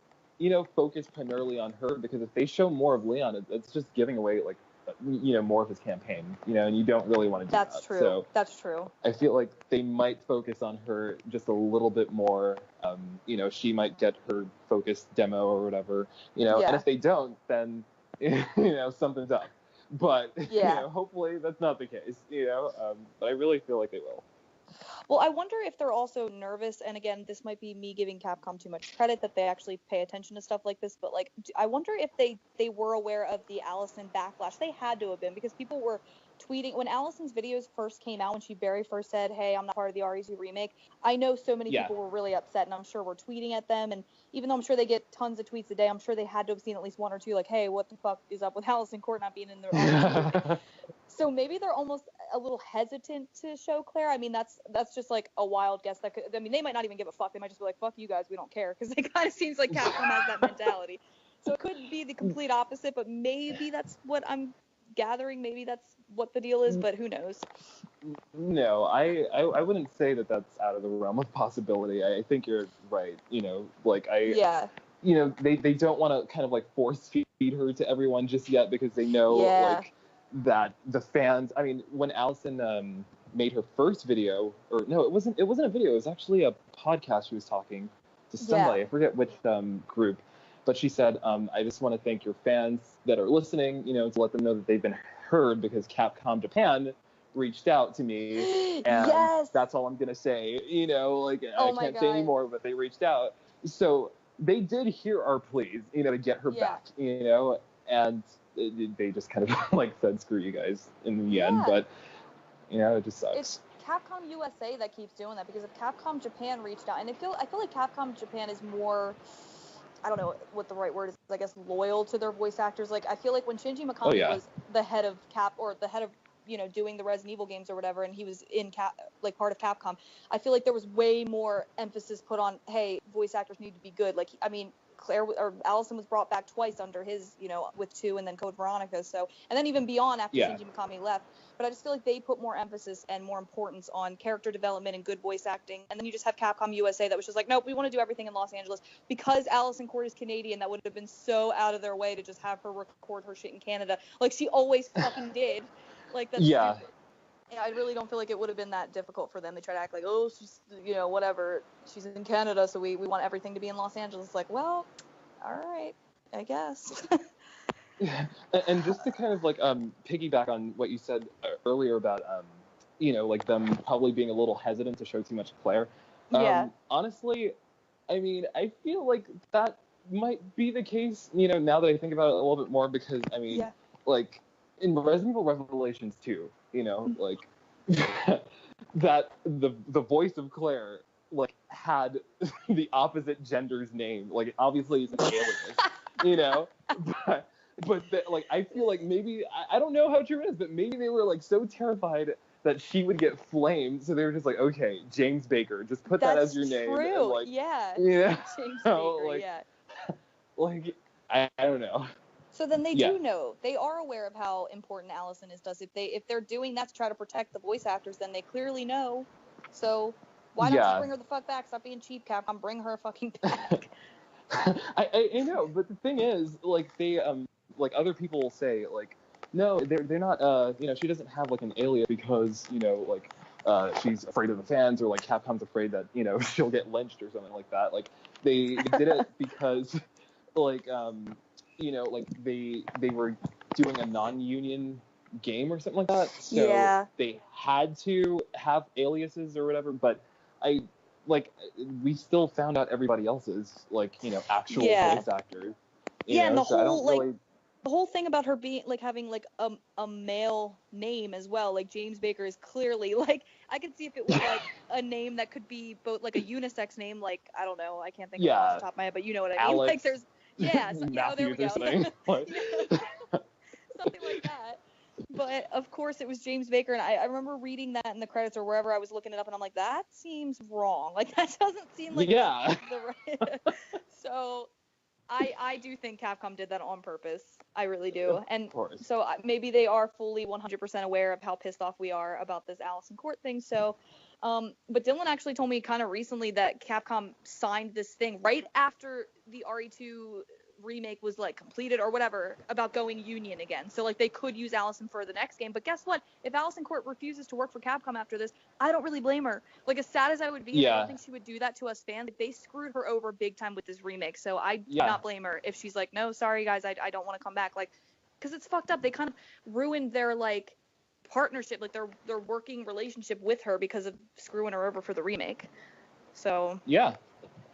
focus primarily on her, because if they show more of Leon, it's just giving away, like, more of his campaign, and you don't really want to do that. That's true. So that's true. I feel like they might focus on her just a little bit more. She might get her focused demo or whatever, and if they don't, then, something's up. But, hopefully that's not the case, but I really feel like they will. Well, I wonder if they're also nervous, and again, this might be me giving Capcom too much credit that they actually pay attention to stuff like this, but like, I wonder if they were aware of the Allison backlash. They had to have been, because people were tweeting when Allison's videos first came out, when she very first said, hey, I'm not part of the RE2 remake. I know so many people were really upset, and I'm sure were tweeting at them, and even though I'm sure they get tons of tweets a day, I'm sure they had to have seen at least one or two, like, hey, what the fuck is up with Allison Court not being in the RE2 remake? So maybe they're almost a little hesitant to show Claire. I mean, that's just like a wild guess. They might not even give a fuck. They might just be like, fuck you guys, we don't care, because it kind of seems like Capcom has that mentality. So it could be the complete opposite, but maybe that's what I'm gathering. Maybe that's what the deal is, but who knows? No, I wouldn't say that that's out of the realm of possibility. I think you're right. They don't want to kind of like force feed her to everyone just yet, because they know like that the fans. I mean, when Allison made her first video, or no, it wasn't a video. It was actually a podcast. She was talking to somebody. I forget which group, but she said, I just want to thank your fans that are listening. To let them know that they've been heard, because Capcom Japan reached out to me, and that's all I'm gonna say. I can't say anymore, but they reached out, so they did hear our pleas, to get her back, and they just kind of like said, screw you guys in the end, but it just sucks. It's Capcom USA that keeps doing that, because if Capcom Japan reached out, and I feel like Capcom Japan is more, I don't know what the right word is, I guess, loyal to their voice actors. Like, I feel like when Shinji Mikami was the head of doing the Resident Evil games or whatever, and he was in part of Capcom, I feel like there was way more emphasis put on, hey, voice actors need to be good. Like, I mean, Claire or Allison was brought back twice under his, with 2 and then Code Veronica. So, and then even beyond after Shinji Mikami left. But I just feel like they put more emphasis and more importance on character development and good voice acting. And then you just have Capcom USA that was just like, nope, we want to do everything in Los Angeles. Because Allison Court is Canadian, that would have been so out of their way to just have her record her shit in Canada. Like she always fucking did. Like, that's stupid. Yeah, I really don't feel like it would have been that difficult for them. They try to act like, oh, she's, whatever, she's in Canada, so we want everything to be in Los Angeles. Like, well, all right, I guess. And just to kind of like piggyback on what you said earlier about like them probably being a little hesitant to show too much Claire. Honestly, I mean, I feel like that might be the case, now that I think about it a little bit more, because I mean, like in Resident Evil Revelations 2, like that the voice of Claire like had the opposite gender's name. Like obviously it's an alias, but like I feel like maybe I don't know how true it is, but maybe they were like so terrified that she would get flamed, so they were just like, okay, James Baker, just put that as your name. That's true. And, like, James Baker. Like, like I don't know. So then they do know. They are aware of how important Allison is. If they're doing that to try to protect the voice actors, then they clearly know. So why don't you bring her the fuck back? Stop being cheap, Capcom. Bring her fucking back. I know, but the thing is, like they like other people will say like, no, they're not she doesn't have like an alias because like she's afraid of the fans, or like Capcom's afraid that she'll get lynched or something like that. Like they did it because like like they were doing a non-union game or something like that, so they had to have aliases or whatever. But we still found out everybody else's actual voice actors. And the whole the whole thing about her being having a male name as well, like James Baker is clearly I could see if it was a name that could be both a unisex name, I don't know, I can't think of it off the top of my head, but you know what I mean. Alex, there's there we go. Something like that. But of course it was James Baker, and I remember reading that in the credits or wherever I was looking it up, and I'm like, that seems wrong. That doesn't seem like the right. So I do think Capcom did that on purpose. I really do. Of And course. so maybe they are fully 100% aware of how pissed off we are about this Allison Court thing. So, but Dylan actually told me kind of recently that Capcom signed this thing right after the RE2 remake was like completed or whatever about going union again. So like they could use Allison for the next game. But guess what? If Allison Court refuses to work for Capcom after this, I don't really blame her. Like as sad as I would be, and I don't think she would do that to us fans. Like, they screwed her over big time with this remake. So I do not blame her if she's like, no, sorry guys, I don't want to come back. Like, because it's fucked up. They kind of ruined their like partnership, like their working relationship with her because of screwing her over for the remake. So yeah.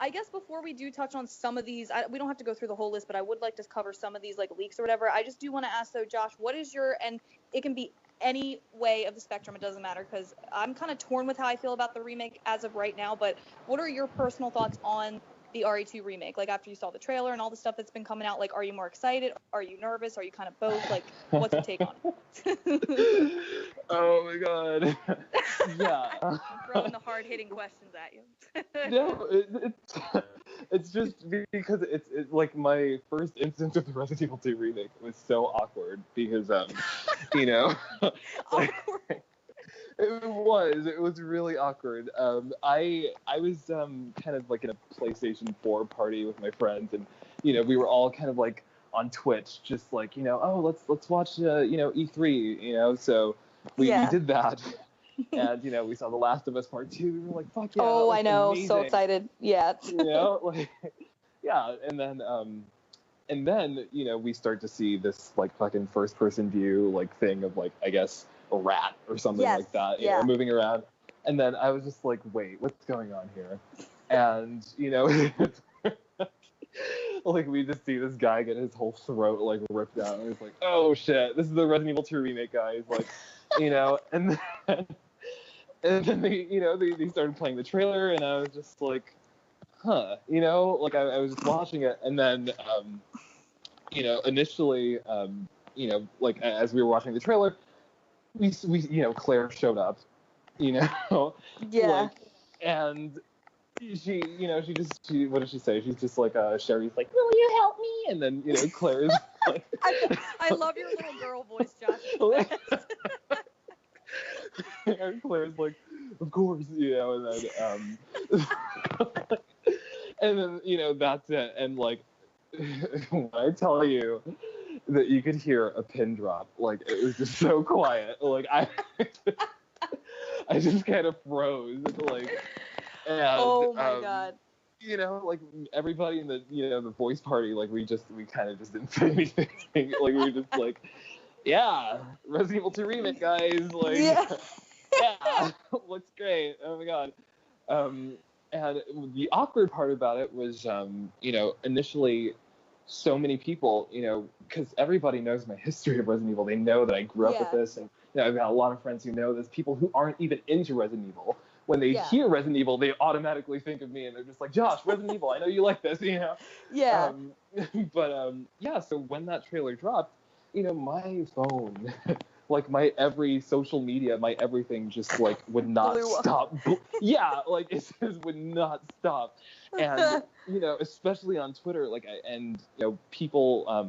I guess before we do touch on some of these, we don't have to go through the whole list, but I would like to cover some of these like leaks or whatever. I just do want to ask though, Josh, what is your, and it can be any way of the spectrum, it doesn't matter, because I'm kind of torn with how I feel about the remake as of right now, but what are your personal thoughts on the RE2 remake? Like after you saw the trailer and all the stuff that's been coming out, like are you more excited? Are you nervous? Are you kind of both? Like what's your take on it? Oh my god. Yeah. I'm throwing the hard-hitting questions at you. No, it's just because it's like my first instance of the Resident Evil 2 remake was so awkward because you know, like, Awkward. it was really awkward. I was kind of like in a PlayStation 4 party with my friends, and you know we were all kind of like on Twitch, just like oh let's watch E3, so we did that. And we saw The Last of Us Part 2. We were like, "Fuck yeah!" Oh, I know, amazing. so excited. Yeah. Like, yeah. And then we start to see this like fucking first-person view like thing of like I guess a rat or something like that, moving around. And then I was just like, "Wait, what's going on here?" And like we just see this guy get his whole throat like ripped out, and it's like, "Oh shit, this is the Resident Evil 2 remake, guys!" Like, and then. And then they started playing the trailer, and I was just like, huh, like I was just watching it, and then, initially, like as we were watching the trailer, we Claire showed up, Yeah. like, and she what did she say? She's just like, Sherry's like, will you help me? And then, Claire is like, I love your little girl voice, Josh. And Claire's like, of course, and then and then that's it. And like when I tell you that you could hear a pin drop, like it was just so quiet, like I just kind of froze, like, and oh my god. Like everybody in the the voice party, like we kind of just didn't say anything, like we were just like, yeah, Resident Evil 2 remake, guys, like. Yeah, looks great. Oh my god. And the awkward part about it was, initially so many people, because everybody knows my history of Resident Evil. They know that I grew up with this, and I've got a lot of friends who know this. People who aren't even into Resident Evil, when they hear Resident Evil, they automatically think of me, and they're just like, Josh, Resident Evil, I know you like this, Yeah. But so when that trailer dropped, my phone. Like my every social media, my everything just like would not stop. Yeah, like it just would not stop. And especially on Twitter, like people,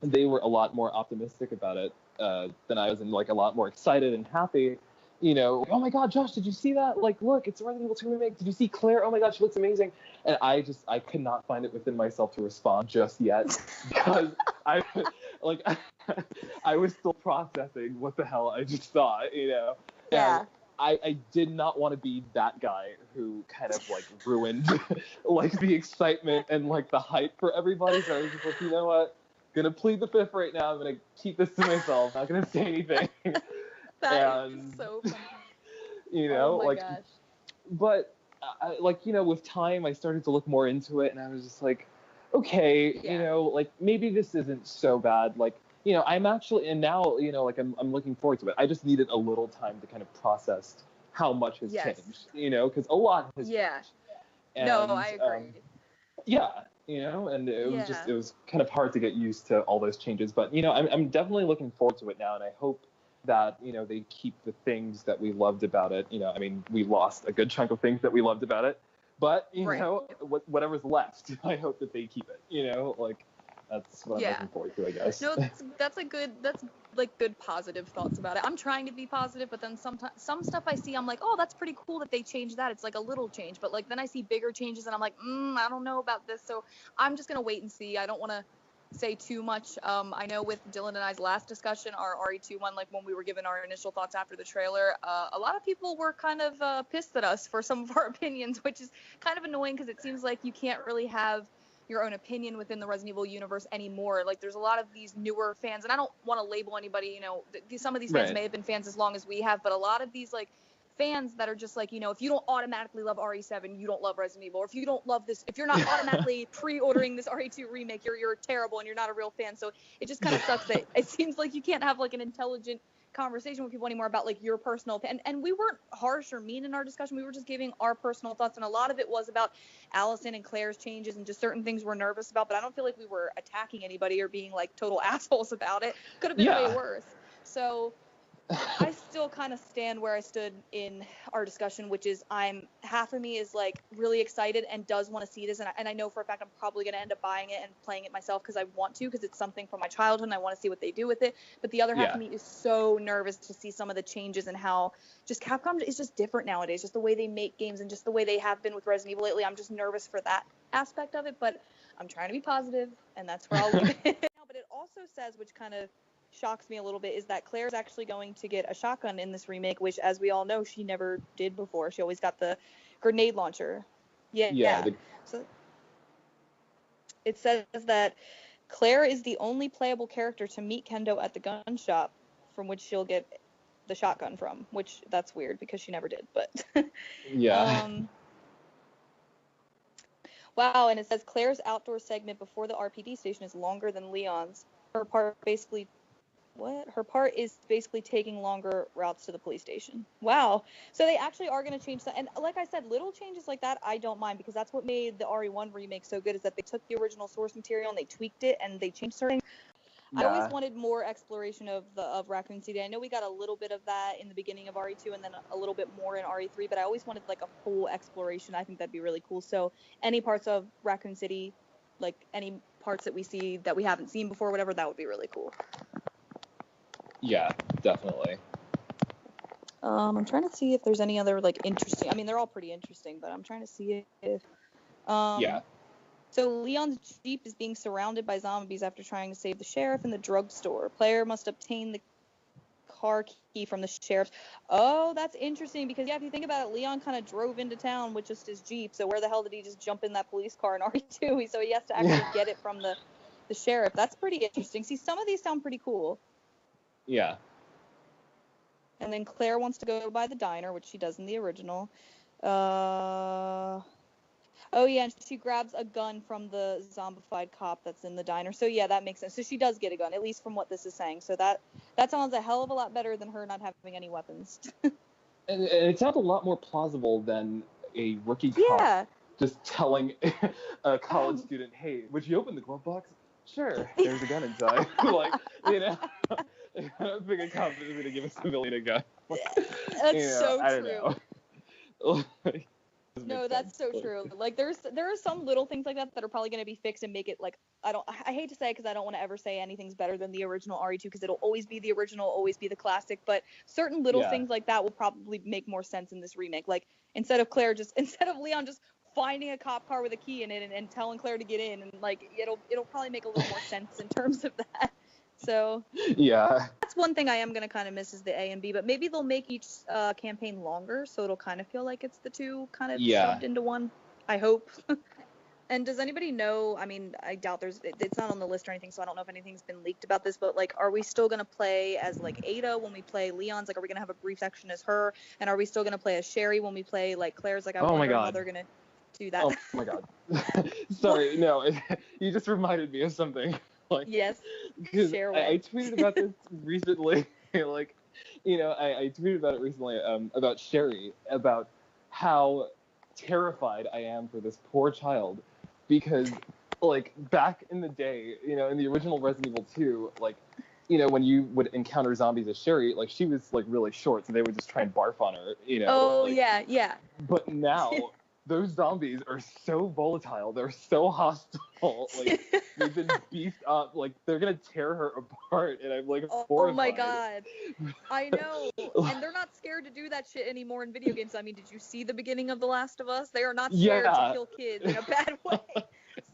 they were a lot more optimistic about it than I was, and like a lot more excited and happy. Oh my God, Josh, did you see that? Like, look, it's Resident Evil 2 remake. Did you see Claire? Oh my God, she looks amazing. And I could not find it within myself to respond just yet because I was still processing what the hell I just saw, Yeah. And I did not want to be that guy who kind of like ruined like the excitement and like the hype for everybody. So I was just like, you know what? Gonna plead the fifth right now. I'm gonna keep this to myself. Not gonna say anything. That is so funny. Oh my gosh. But with time, I started to look more into it, and I was just like, okay, like maybe this isn't so bad. Like, I'm actually, and now, like I'm looking forward to it. I just needed a little time to kind of process how much has changed, because a lot has changed. And, no, I agree. And it was kind of hard to get used to all those changes. But, I'm definitely looking forward to it now, and I hope that, they keep the things that we loved about it. I mean, we lost a good chunk of things that we loved about it. But, Right. whatever's left, I hope that they keep it, like, that's what I'm looking forward to, I guess. No, that's good positive thoughts about it. I'm trying to be positive, but then some stuff I see, I'm like, oh, that's pretty cool that they changed that. It's like a little change, but like then I see bigger changes and I'm like, I don't know about this. So I'm just gonna wait and see. I don't want to say too much. I know with Dylan and I's last discussion, our RE2 one, like when we were given our initial thoughts after the trailer, a lot of people were kind of pissed at us for some of our opinions, which is kind of annoying because it seems like you can't really have your own opinion within the Resident Evil universe anymore. Like there's a lot of these newer fans, and I don't want to label anybody, some of these fans may have been fans as long as we have, but a lot of these like fans that are just like, if you don't automatically love RE7, you don't love Resident Evil. Or if you don't love this, if you're not automatically pre-ordering this RE2 remake, you're terrible and you're not a real fan. So it just kind of sucks that it seems like you can't have like an intelligent conversation with people anymore about like your personal opinion. And we weren't harsh or mean in our discussion. We were just giving our personal thoughts, and a lot of it was about Allison and Claire's changes and just certain things we're nervous about. But I don't feel like we were attacking anybody or being like total assholes about it. Could have been way worse. So I still kind of stand where I stood in our discussion, which is half of me is like really excited and does want to see this, and I know for a fact I'm probably going to end up buying it and playing it myself because I want to, because it's something from my childhood and I want to see what they do with it. But the other half of me is so nervous to see some of the changes and how just Capcom is just different nowadays, just the way they make games and just the way they have been with Resident Evil lately. I'm just nervous for that aspect of it, but I'm trying to be positive, and that's where I'll leave it now. But it also says, which kind of shocks me a little bit, is that Claire's actually going to get a shotgun in this remake, which, as we all know, she never did before. She always got the grenade launcher. So it says that Claire is the only playable character to meet Kendo at the gun shop, from which she'll get the shotgun from, which that's weird because she never did, but wow. And it says Claire's outdoor segment before the RPD station is longer than Leon's. Her part is basically taking longer routes to the police station. Wow. So they actually are going to change that. And like I said, little changes like that, I don't mind, because that's what made the RE1 remake so good, is that they took the original source material and they tweaked it and they changed certain things. I always wanted more exploration of Raccoon City. I know we got a little bit of that in the beginning of RE2 and then a little bit more in RE3, but I always wanted like a full exploration. I think that'd be really cool. So any parts of Raccoon City, like any parts that we see that we haven't seen before, whatever, that would be really cool. Yeah, definitely. I'm trying to see if there's any other like interesting. I mean, they're all pretty interesting, but I'm trying to see if. So Leon's Jeep is being surrounded by zombies after trying to save the sheriff in the drugstore. Player must obtain the car key from the sheriff. Oh, that's interesting, because if you think about it, Leon kind of drove into town with just his Jeep. So where the hell did he just jump in that police car in RE2? So he has to actually get it from the sheriff. That's pretty interesting. See, some of these sound pretty cool. Yeah. And then Claire wants to go by the diner, which she does in the original. And she grabs a gun from the zombified cop that's in the diner. So yeah, that makes sense. So she does get a gun, at least from what this is saying. So that sounds a hell of a lot better than her not having any weapons. And it sounds a lot more plausible than a rookie cop just telling a college student, "Hey, would you open the glove box?" "Sure, there's a gun inside." Like, I don't think a cop is going to give a civilian a gun. That's so I don't true. know. No, that's so true. Like there are some little things like that are probably going to be fixed and make it like, I hate to say it because I don't want to ever say anything's better than the original RE2, because it'll always be the original, always be the classic, but certain little things like that will probably make more sense in this remake. Like instead of Leon just finding a cop car with a key in it and telling Claire to get in, and like it'll probably make a little more sense in terms of that. So that's one thing I am going to kind of miss, is the A and B, but maybe they'll make each campaign longer, so it'll kind of feel like it's the two kind of shoved into one, I hope. And does anybody know, I mean, I doubt it's not on the list or anything, so I don't know if anything's been leaked about this, but like, are we still going to play as like Ada when we play Leon's? Like, are we going to have a brief section as her? And are we still going to play as Sherry when we play like Claire's? Like, I wonder how they're going to do that. Oh my god. Sorry, no, you just reminded me of something. Like, yes, because I tweeted about this recently. Like, I tweeted about it recently, about Sherry, about how terrified I am for this poor child, because, like, back in the day, in the original Resident Evil 2, like, when you would encounter zombies as Sherry, like, she was, like, really short, so they would just try and barf on her, Oh, like, yeah. But now, those zombies are so volatile. They're so hostile. Like, they've been beefed up. Like, they're gonna tear her apart, and I'm like horrified. Oh my god. I know. And they're not scared to do that shit anymore in video games. I mean, did you see the beginning of The Last of Us? They are not scared to kill kids in a bad way.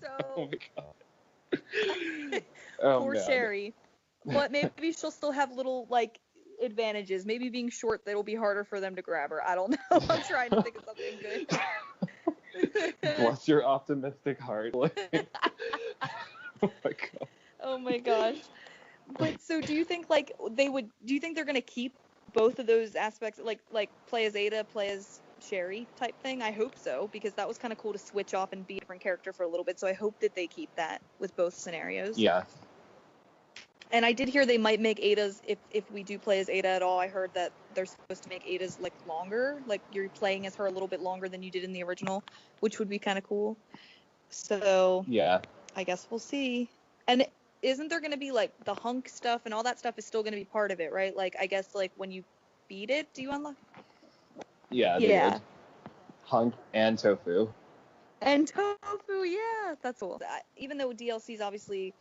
So. Oh my god. Oh, poor man. Sherry. But maybe she'll still have little, like, advantages. Maybe being short, that'll be harder for them to grab her. I don't know. I'm trying to think of something good. Bless your optimistic heart. Like, oh my god. Oh my gosh. But so do you think, like, do you think they're going to keep both of those aspects, like play as Ada, play as Sherry type thing? I hope so, because that was kind of cool to switch off and be a different character for a little bit. So I hope that they keep that with both scenarios. Yeah. And I did hear they might make Ada's, if we do play as Ada at all, I heard that they're supposed to make Ada's, like, longer. Like, you're playing as her a little bit longer than you did in the original, which would be kind of cool. So, yeah, I guess we'll see. And isn't there going to be, like, the hunk stuff and all that stuff is still going to be part of it, right? Like, I guess, like, when you beat it, do you unlock? Yeah. Yeah. Hunk and tofu. And tofu, yeah, that's cool. Even though DLC is obviously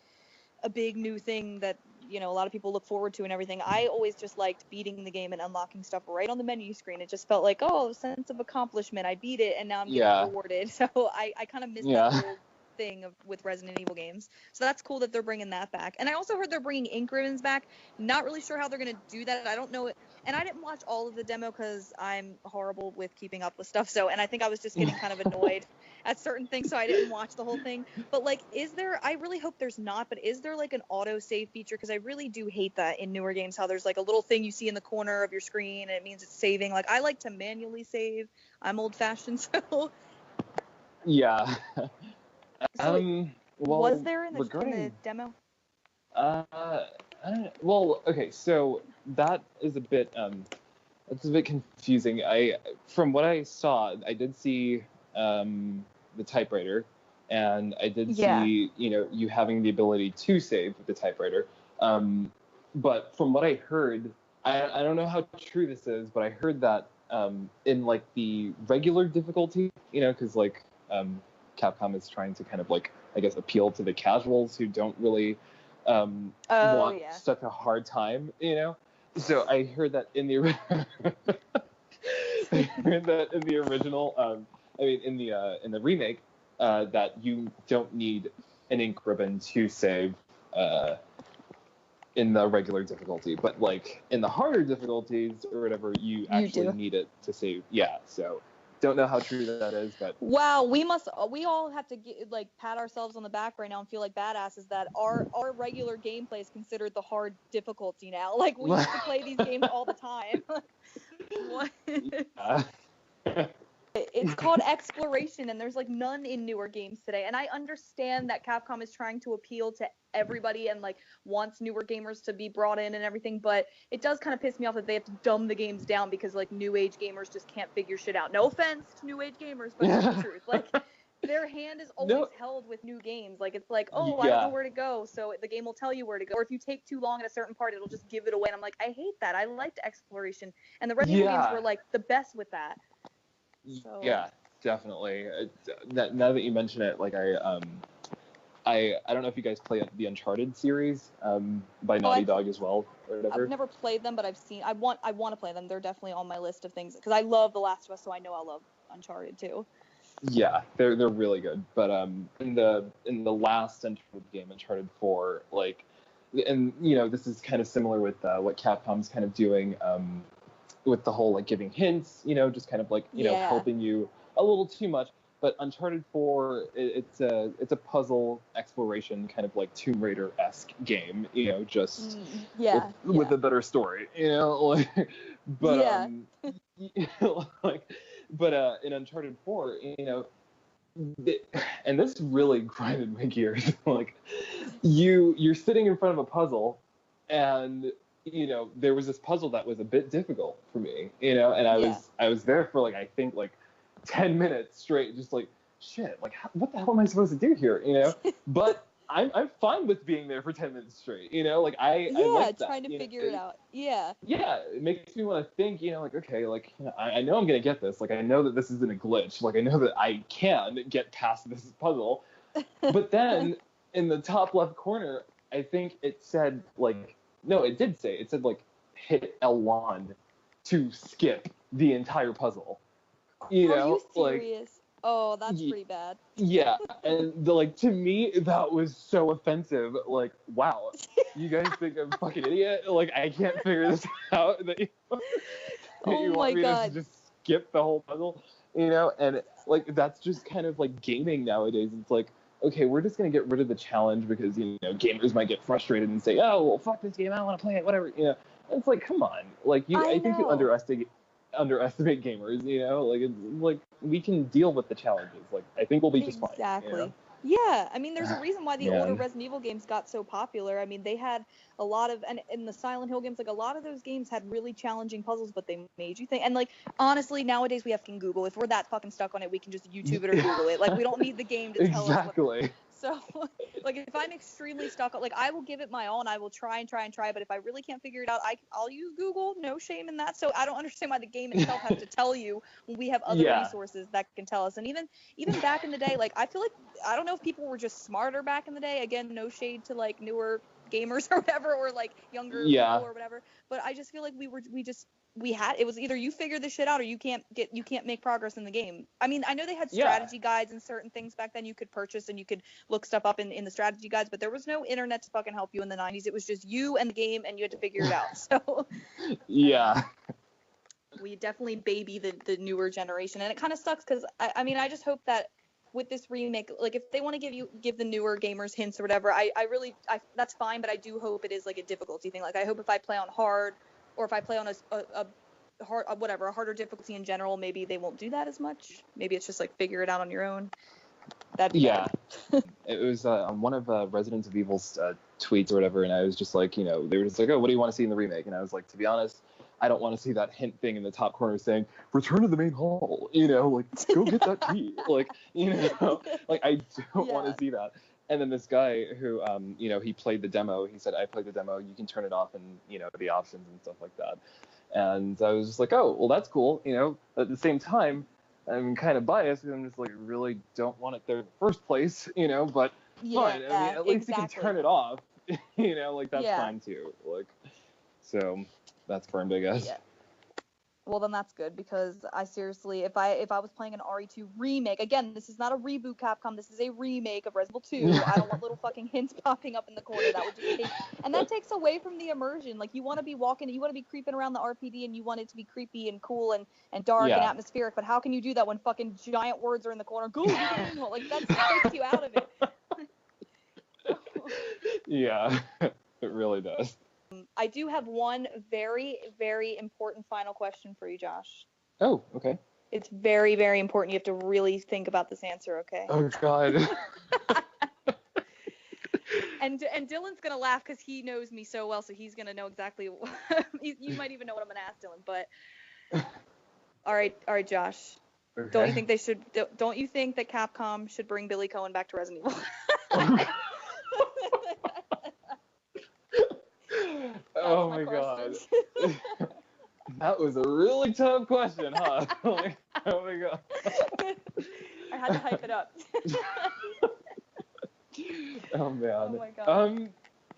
a big new thing that, you know, a lot of people look forward to and everything, I always just liked beating the game and unlocking stuff right on the menu screen. It just felt like, oh, a sense of accomplishment. I beat it and now I'm getting rewarded. So I kind of miss that whole thing with Resident Evil games. So that's cool that they're bringing that back. And I also heard they're bringing ink ribbons back. Not really sure how they're going to do that. I don't know it. And I didn't watch all of the demo because I'm horrible with keeping up with stuff. So, and I think I was just getting kind of annoyed at certain things, so I didn't watch the whole thing. But, like, I really hope there's not, but is there, like, an auto-save feature? Because I really do hate that in newer games, how there's, like, a little thing you see in the corner of your screen, and it means it's saving. Like, I like to manually save. I'm old-fashioned, so. Yeah. So well, was there in the demo? Well, okay, so that is a bit, that's a bit confusing. From what I saw, I did see, the typewriter, and I did see, you know, you having the ability to save with the typewriter. But from what I heard, I don't know how true this is, but I heard that in, like, the regular difficulty, you know, because, like, Capcom is trying to kind of, like, I guess, appeal to the casuals who don't really want such a hard time, you know. So I heard that in the original, in the remake, that you don't need an ink ribbon to save in the regular difficulty, but, like, in the harder difficulties or whatever, you actually need it to save. Yeah, so don't know how true that is, but wow, we all have to pat ourselves on the back right now and feel like badasses that our regular gameplay is considered the hard difficulty now. Like, we used to play these games all the time. What? It's called exploration, and there's, like, none in newer games today. And I understand that Capcom is trying to appeal to everybody and, like, wants newer gamers to be brought in and everything, but it does kind of piss me off that they have to dumb the games down because, like, new age gamers just can't figure shit out. No offense to new age gamers, but it's the truth. Like, their hand is always held with new games. Like, it's like, oh, I don't know where to go, so the game will tell you where to go. Or if you take too long at a certain part, it'll just give it away. And I'm like, I hate that. I liked exploration, and the Resident Evil games were, like, the best with that. So. Yeah, definitely. Now that you mention it, like, I don't know if you guys play the Uncharted series by Naughty Dog as well, or whatever. I've never played them, but I've seen. I want to play them. They're definitely on my list of things because I love The Last of Us, so I know I'll love Uncharted too. Yeah, they're really good. But in the last Uncharted game, Uncharted 4, like, and, you know, this is kind of similar with what Capcom's kind of doing. With the whole, like, giving hints, you know, just kind of, like, you know, helping you a little too much. But Uncharted 4, it's a puzzle exploration kind of, like, Tomb Raider-esque game, you know, just with a better story, you know, like, but in Uncharted 4, you know, and this really grinded my gears. Like, you're sitting in front of a puzzle, and, you know, there was this puzzle that was a bit difficult for me, you know, and I was there for, like, I think, like, 10 minutes straight, just like, shit, like, what the hell am I supposed to do here, you know? But I'm fine with being there for 10 minutes straight, like I like that. Trying to figure it out. Yeah. Yeah, it makes me want to think, like, okay, like, I know I'm gonna get this. Like, I know that this isn't a glitch. Like, I know that I can get past this puzzle. But then in the top left corner, I think it said, like, no, it did say, it said, like, hit L1 to skip the entire puzzle. Are you like, serious? Oh, that's pretty bad. Yeah, and to me, that was so offensive. Like, wow, you guys think I'm a fucking idiot? Like, I can't figure this out. That you want me to just skip the whole puzzle, And like, that's just kind of like gaming nowadays. It's like, okay, we're just gonna get rid of the challenge because gamers might get frustrated and say, oh, well, fuck this game, I don't want to play it, whatever. It's like, come on, like I think you underestimate gamers, like, it's like, we can deal with the challenges. Like, I think we'll be just fine. Exactly. Yeah, I mean, there's a reason why the older Resident Evil games got so popular. I mean, they had a lot of, and in the Silent Hill games, like, a lot of those games had really challenging puzzles, but they made you think. And, like, honestly, nowadays we have fucking Google. If we're that fucking stuck on it, we can just YouTube it or Google it. Like, we don't need the game to tell us what. So, like, if I'm extremely stuck, like, I will give it my all and I will try and try and try. But if I really can't figure it out, I'll use Google. No shame in that. So I don't understand why the game itself has to tell you when we have other resources that can tell us. And even back in the day, like, I feel like, I don't know if people were just smarter back in the day. Again, no shade to, like, newer gamers or whatever, or like younger people or whatever. But I just feel like it was either you figure this shit out or you can't make progress in the game. I mean, I know they had strategy guides and certain things back then you could purchase and you could look stuff up in the strategy guides, but there was no internet to fucking help you in the 90s. It was just you and the game and you had to figure it out. So we definitely baby the newer generation, and it kind of sucks because I mean, I just hope that with this remake, like, if they want to give the newer gamers hints or whatever, I really that's fine, but I do hope it is like a difficulty thing. Like, I hope if I play on hard, or if I play on a harder difficulty in general, maybe they won't do that as much. Maybe it's just like figure it out on your own. That'd be bad. It was on one of Resident Evil's tweets or whatever, and I was just like, they were just like, oh, what do you want to see in the remake? And I was like, to be honest, I don't want to see that hint thing in the top corner saying, return to the main hall, like, go get that key. Like, like, I don't want to see that. And then this guy who, he played the demo, he said, I played the demo, you can turn it off and, the options and stuff like that. And I was just like, oh, well, that's cool. At the same time, I'm kind of biased because I'm just like, really don't want it there in the first place, but fine. I mean, at least you can turn it off, like, that's fine too. Like, so that's firm, I guess. Yeah. Well, then that's good, because I seriously, if I was playing an RE2 remake, again, this is not a reboot, Capcom, this is a remake of Resident Evil 2. I don't want little fucking hints popping up in the corner. That would just that takes away from the immersion. Like, you want to be creeping around the RPD, and you want it to be creepy and cool and dark and atmospheric, but how can you do that when fucking giant words are in the corner? Go, like, that takes you out of it. Yeah, it really does. I do have one very, very important final question for you, Josh. Oh, okay. It's very, very important. You have to really think about this answer, okay? Oh, God. And Dylan's going to laugh because he knows me so well, so he's going to know exactly. You might even know what I'm going to ask Dylan, but... All right, Josh. Okay. Don't you think that Capcom should bring Billy Coen back to Resident Evil? Oh my God. That was a really tough question, huh? Like, oh my God. I had to hype it up. Oh man. Oh my God.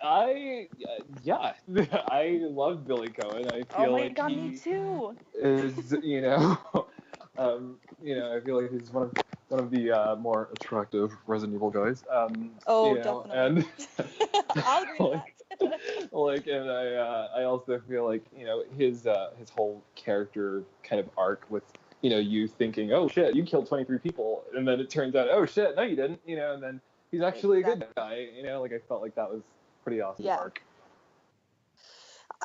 I love Billy Coen. I feel like God, me too. Is, I feel like he's one of the more attractive Resident Evil guys. Definitely. And I'll agree with that. And I also feel like, his whole character kind of arc with, you thinking, oh shit, you killed 23 people, and then it turns out, oh shit, no you didn't, and then he's actually a good guy, I felt like that was pretty awesome arc.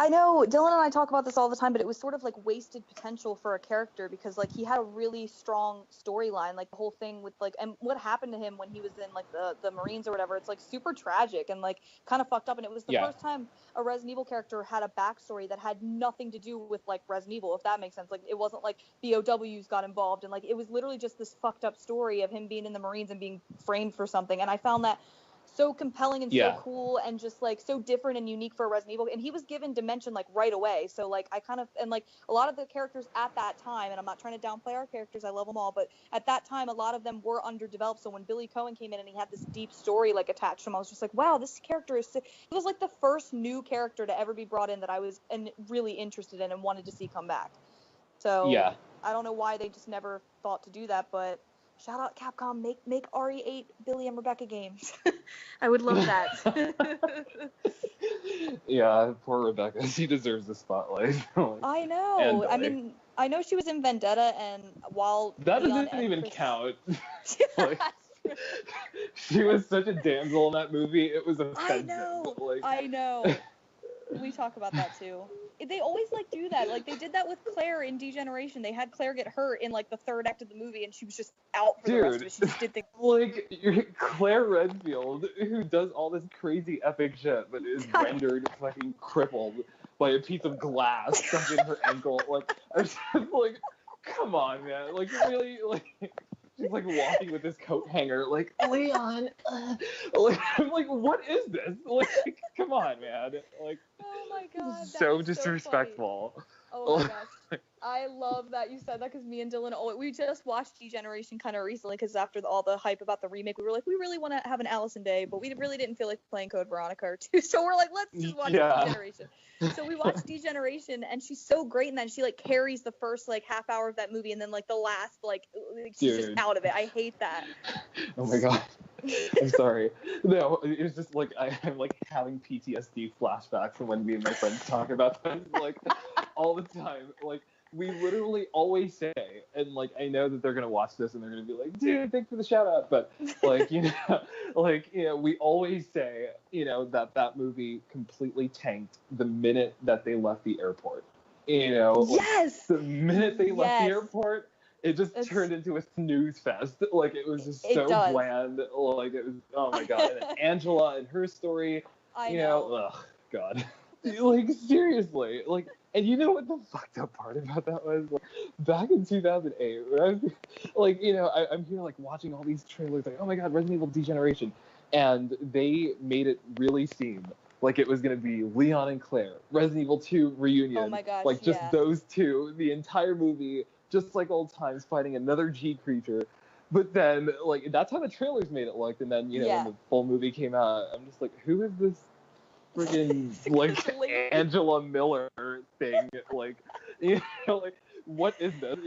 I know Dylan and I talk about this all the time, but it was sort of like wasted potential for a character, because like he had a really strong storyline, like the whole thing with like, and what happened to him when he was in like the Marines or whatever, it's like super tragic and like kind of fucked up. And it was the first time a Resident Evil character had a backstory that had nothing to do with like Resident Evil, if that makes sense. Like, it wasn't like BOWs got involved, and like it was literally just this fucked up story of him being in the Marines and being framed for something. And I found that so compelling and Yeah. so cool and just like so different and unique for a Resident Evil. And he was given dimension like right away. So like I kind of, and like a lot of the characters at that time, and I'm not trying to downplay our characters, I love them all, but at that time a lot of them were underdeveloped. So when Billy Coen came in and he had this deep story like attached to him, I was just like, wow, this character is so... He was like the first new character to ever be brought in that I was really interested in and wanted to see come back. So Yeah. I don't know why they just never thought to do that, but shout out Capcom, make RE8 Billy and Rebecca games. I would love that. Yeah, poor Rebecca. She deserves the spotlight. I know. And I mean, I know she was in Vendetta, and while that Leon doesn't and even Chris... count. Like, she was such a damsel in that movie. It was offensive. I know. We talk about that too. They always like do that. Like they did that with Claire in Degeneration. They had Claire get hurt in like the third act of the movie, and she was just out for the rest of it. She just did things. Like Claire Redfield, who does all this crazy epic shit, but is rendered fucking crippled by a piece of glass stuck in her ankle. Like I was just like, come on, man. Like really, like. She's like walking with this coat hanger, like Leon. Like I'm like, what is this? Like, come on, man. Like, oh my god, so disrespectful. So oh my gosh, I love that you said that because me and Dylan, we just watched Degeneration kind of recently because after all the hype about the remake, we were like, we really want to have an Allison Day, but we really didn't feel like playing Code Veronica or 2, so we're like, let's just watch Degeneration. So we watched Degeneration, and she's so great in that. She like carries the first like half hour of that movie, and then like the last like she's just out of it. I hate that. Oh my god. I'm sorry. No, it's just like I'm like having PTSD flashbacks from when me and my friends talk about this like all the time. Like we literally always say, and like I know that they're gonna watch this and they're gonna be like, dude, thanks for the shout out, but like we always say, that movie completely tanked the minute that they left the airport. Yes. The minute they left the airport. It just turned into a snooze fest. Like, it was just so bland. Like, it was, oh my god. And then Angela and her story, ugh, god. Like, seriously. Like, and you know what the fucked up part about that was? Like, back in 2008, when I was, like, I'm here, like, watching all these trailers, like, oh my god, Resident Evil Degeneration. And they made it really seem like it was going to be Leon and Claire, Resident Evil 2 reunion. Oh my gosh, like, just those two, the entire movie, just like old times, fighting another G creature. But then, like, that's how the trailers made it look. And then, when the full movie came out, I'm just like, who is this freaking, like, Angela Miller thing? Like, like, what is this?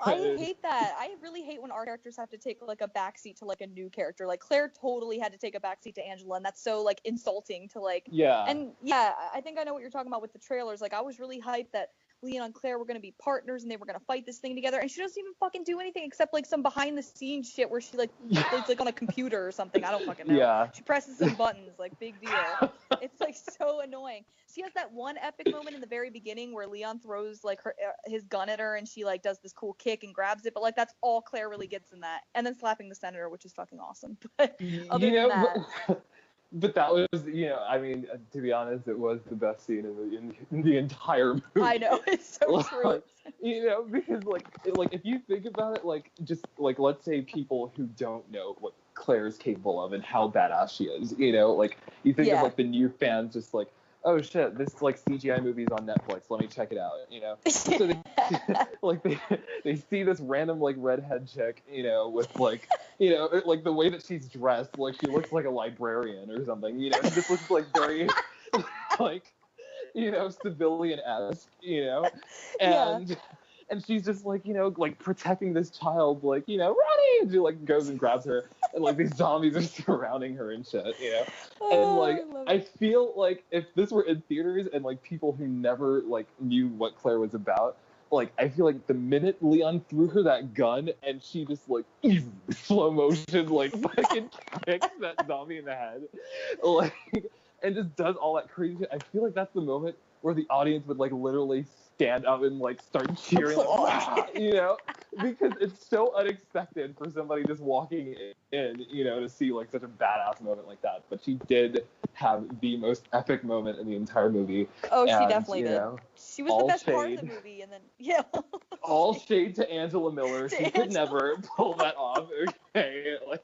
I hate that. I really hate when our characters have to take, like, a backseat to, like, a new character. Like, Claire totally had to take a backseat to Angela, and that's so, like, insulting to, like... Yeah. And, yeah, I think I know what you're talking about with the trailers. Like, I was really hyped that Leon and Claire were going to be partners and they were going to fight this thing together, and she doesn't even fucking do anything except like some behind the scenes shit where she like plays like on a computer or something. I don't fucking know. Yeah. She presses some buttons, like big deal. It's like so annoying. She has that one epic moment in the very beginning where Leon throws like his gun at her and she like does this cool kick and grabs it, but like that's all Claire really gets in that. And then slapping the senator, which is fucking awesome. But other than that. But that was, I mean, to be honest, it was the best scene in the entire movie. I know, it's so true. Because like if you think about it, like just like let's say people who don't know what Claire's capable of and how badass she is, like you think of like the new fans just like, oh shit, this like CGI movie's on Netflix, let me check it out, So they see this random like redhead chick, with like, like the way that she's dressed, like she looks like a librarian or something, she just looks like very like, civilian-esque, and she's just like, like protecting this child, like, Ronnie, and she like goes and grabs her, and like these zombies are surrounding her and shit, and like I feel like if this were in theaters and like people who never like knew what Claire was about, like I feel like the minute Leon threw her that gun and she just like slow motion like fucking kicks that zombie in the head, like, and just does all that crazy shit, I feel like that's the moment where the audience would like literally stand up and like start cheering, like, because it's so unexpected for somebody just walking in, to see like such a badass moment like that. But she did have the most epic moment in the entire movie. Oh, she definitely did. She was the best part of the movie, and then all shade to Angela Miller. She could never pull that off. Okay, like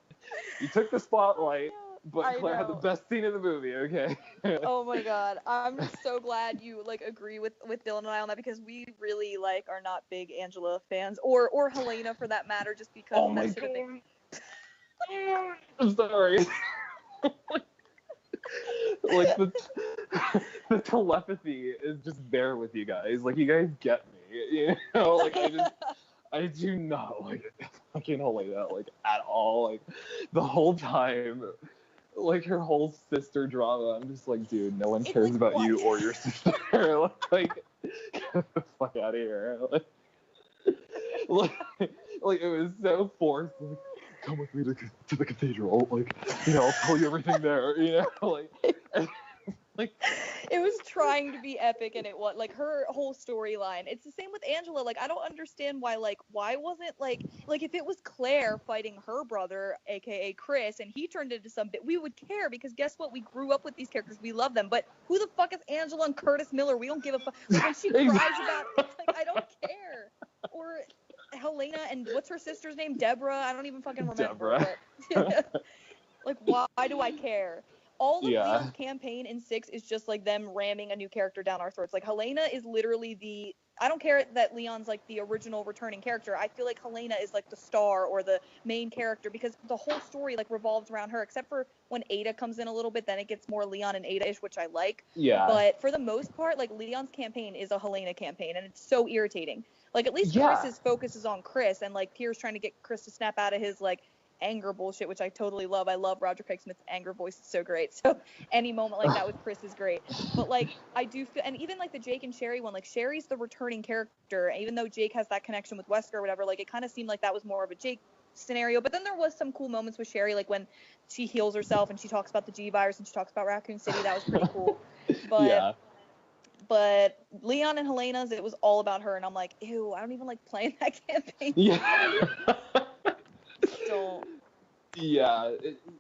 you took the spotlight. But Claire had the best scene in the movie, okay? Oh my god, I'm just so glad you like agree with Dylan and I on that, because we really like are not big Angela fans, or Helena for that matter, just because Oh that my should have been. I'm sorry. Like the telepathy is just there with you guys. Like, you guys get me, you know? Like, I do not like fucking Helena, like, at all. Like, the whole time, like, her whole sister drama, I'm just like, dude, no one cares about you or your sister. Like, get the fuck out of here. Like, it was so forced. Like, come with me to the cathedral. Like, you know, I'll tell you everything there. You know, like It was trying to be epic, and it was like her whole storyline. It's the same with Angela. Like, I don't understand why wasn't like if it was Claire fighting her brother, aka Chris, and he turned into some bit, we would care, because guess what? We grew up with these characters, we love them. But who the fuck is Angela and Curtis Miller? We don't give a fuck. Like, when she cries about it, it's like, I don't care. Or Helena and what's her sister's name? Deborah. I don't even fucking remember. Deborah. But like, why do I care? All of Leon's campaign in 6 is just like them ramming a new character down our throats. Like, Helena is literally I don't care that Leon's like the original returning character. I feel like Helena is like the star or the main character, because the whole story like revolves around her, except for when Ada comes in a little bit, then it gets more Leon and Ada-ish, which I like. Yeah. But for the most part, like, Leon's campaign is a Helena campaign, and it's so irritating. Like, at least Chris's focus is on Chris, and like Pierce trying to get Chris to snap out of his like anger bullshit, which I totally love. I love Roger Craig Smith's anger voice. It's so great. So any moment like that with Chris is great. But like, I do feel, and even like the Jake and Sherry one, like, Sherry's the returning character, even though Jake has that connection with Wesker or whatever, like, it kind of seemed like that was more of a Jake scenario. But then there was some cool moments with Sherry, like when she heals herself and she talks about the G virus and she talks about Raccoon City. That was pretty cool. But but Leon and Helena's, it was all about her, and I'm like, ew, I don't even like playing that campaign. Yeah. Don't. Yeah,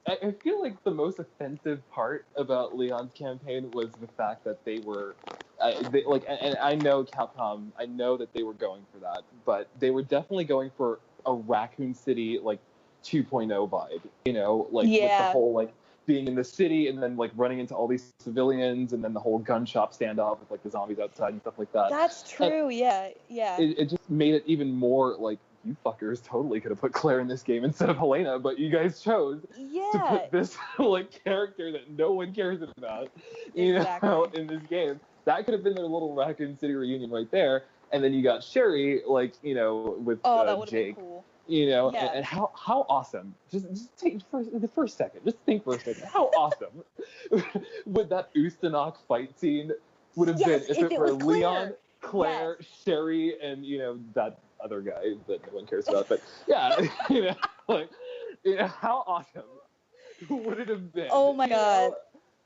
I feel like the most offensive part about Leon's campaign was the fact that they were, and I know Capcom, I know that they were going for that, but they were definitely going for a Raccoon City, like, 2.0 vibe, you know, like, with the whole, like, being in the city and then, like, running into all these civilians, and then the whole gun shop standoff with, like, the zombies outside and stuff like that. That's true, and yeah. It just made it even more, like, you fuckers totally could have put Claire in this game instead of Helena, but you guys chose to put this, like, character that no one cares about, you know, in this game. That could have been their little Raccoon City reunion right there. And then you got Sherry, like, you know, with that would Jake. Have been cool. You know, and how awesome. Just take the first second. Just think for a second. How awesome would that Ustinok fight scene would have been if it were Leon, Claire, Sherry, and, you know, that other guy that no one cares about. But yeah, you know, like, you know, how awesome would it have been? Oh my god. Know?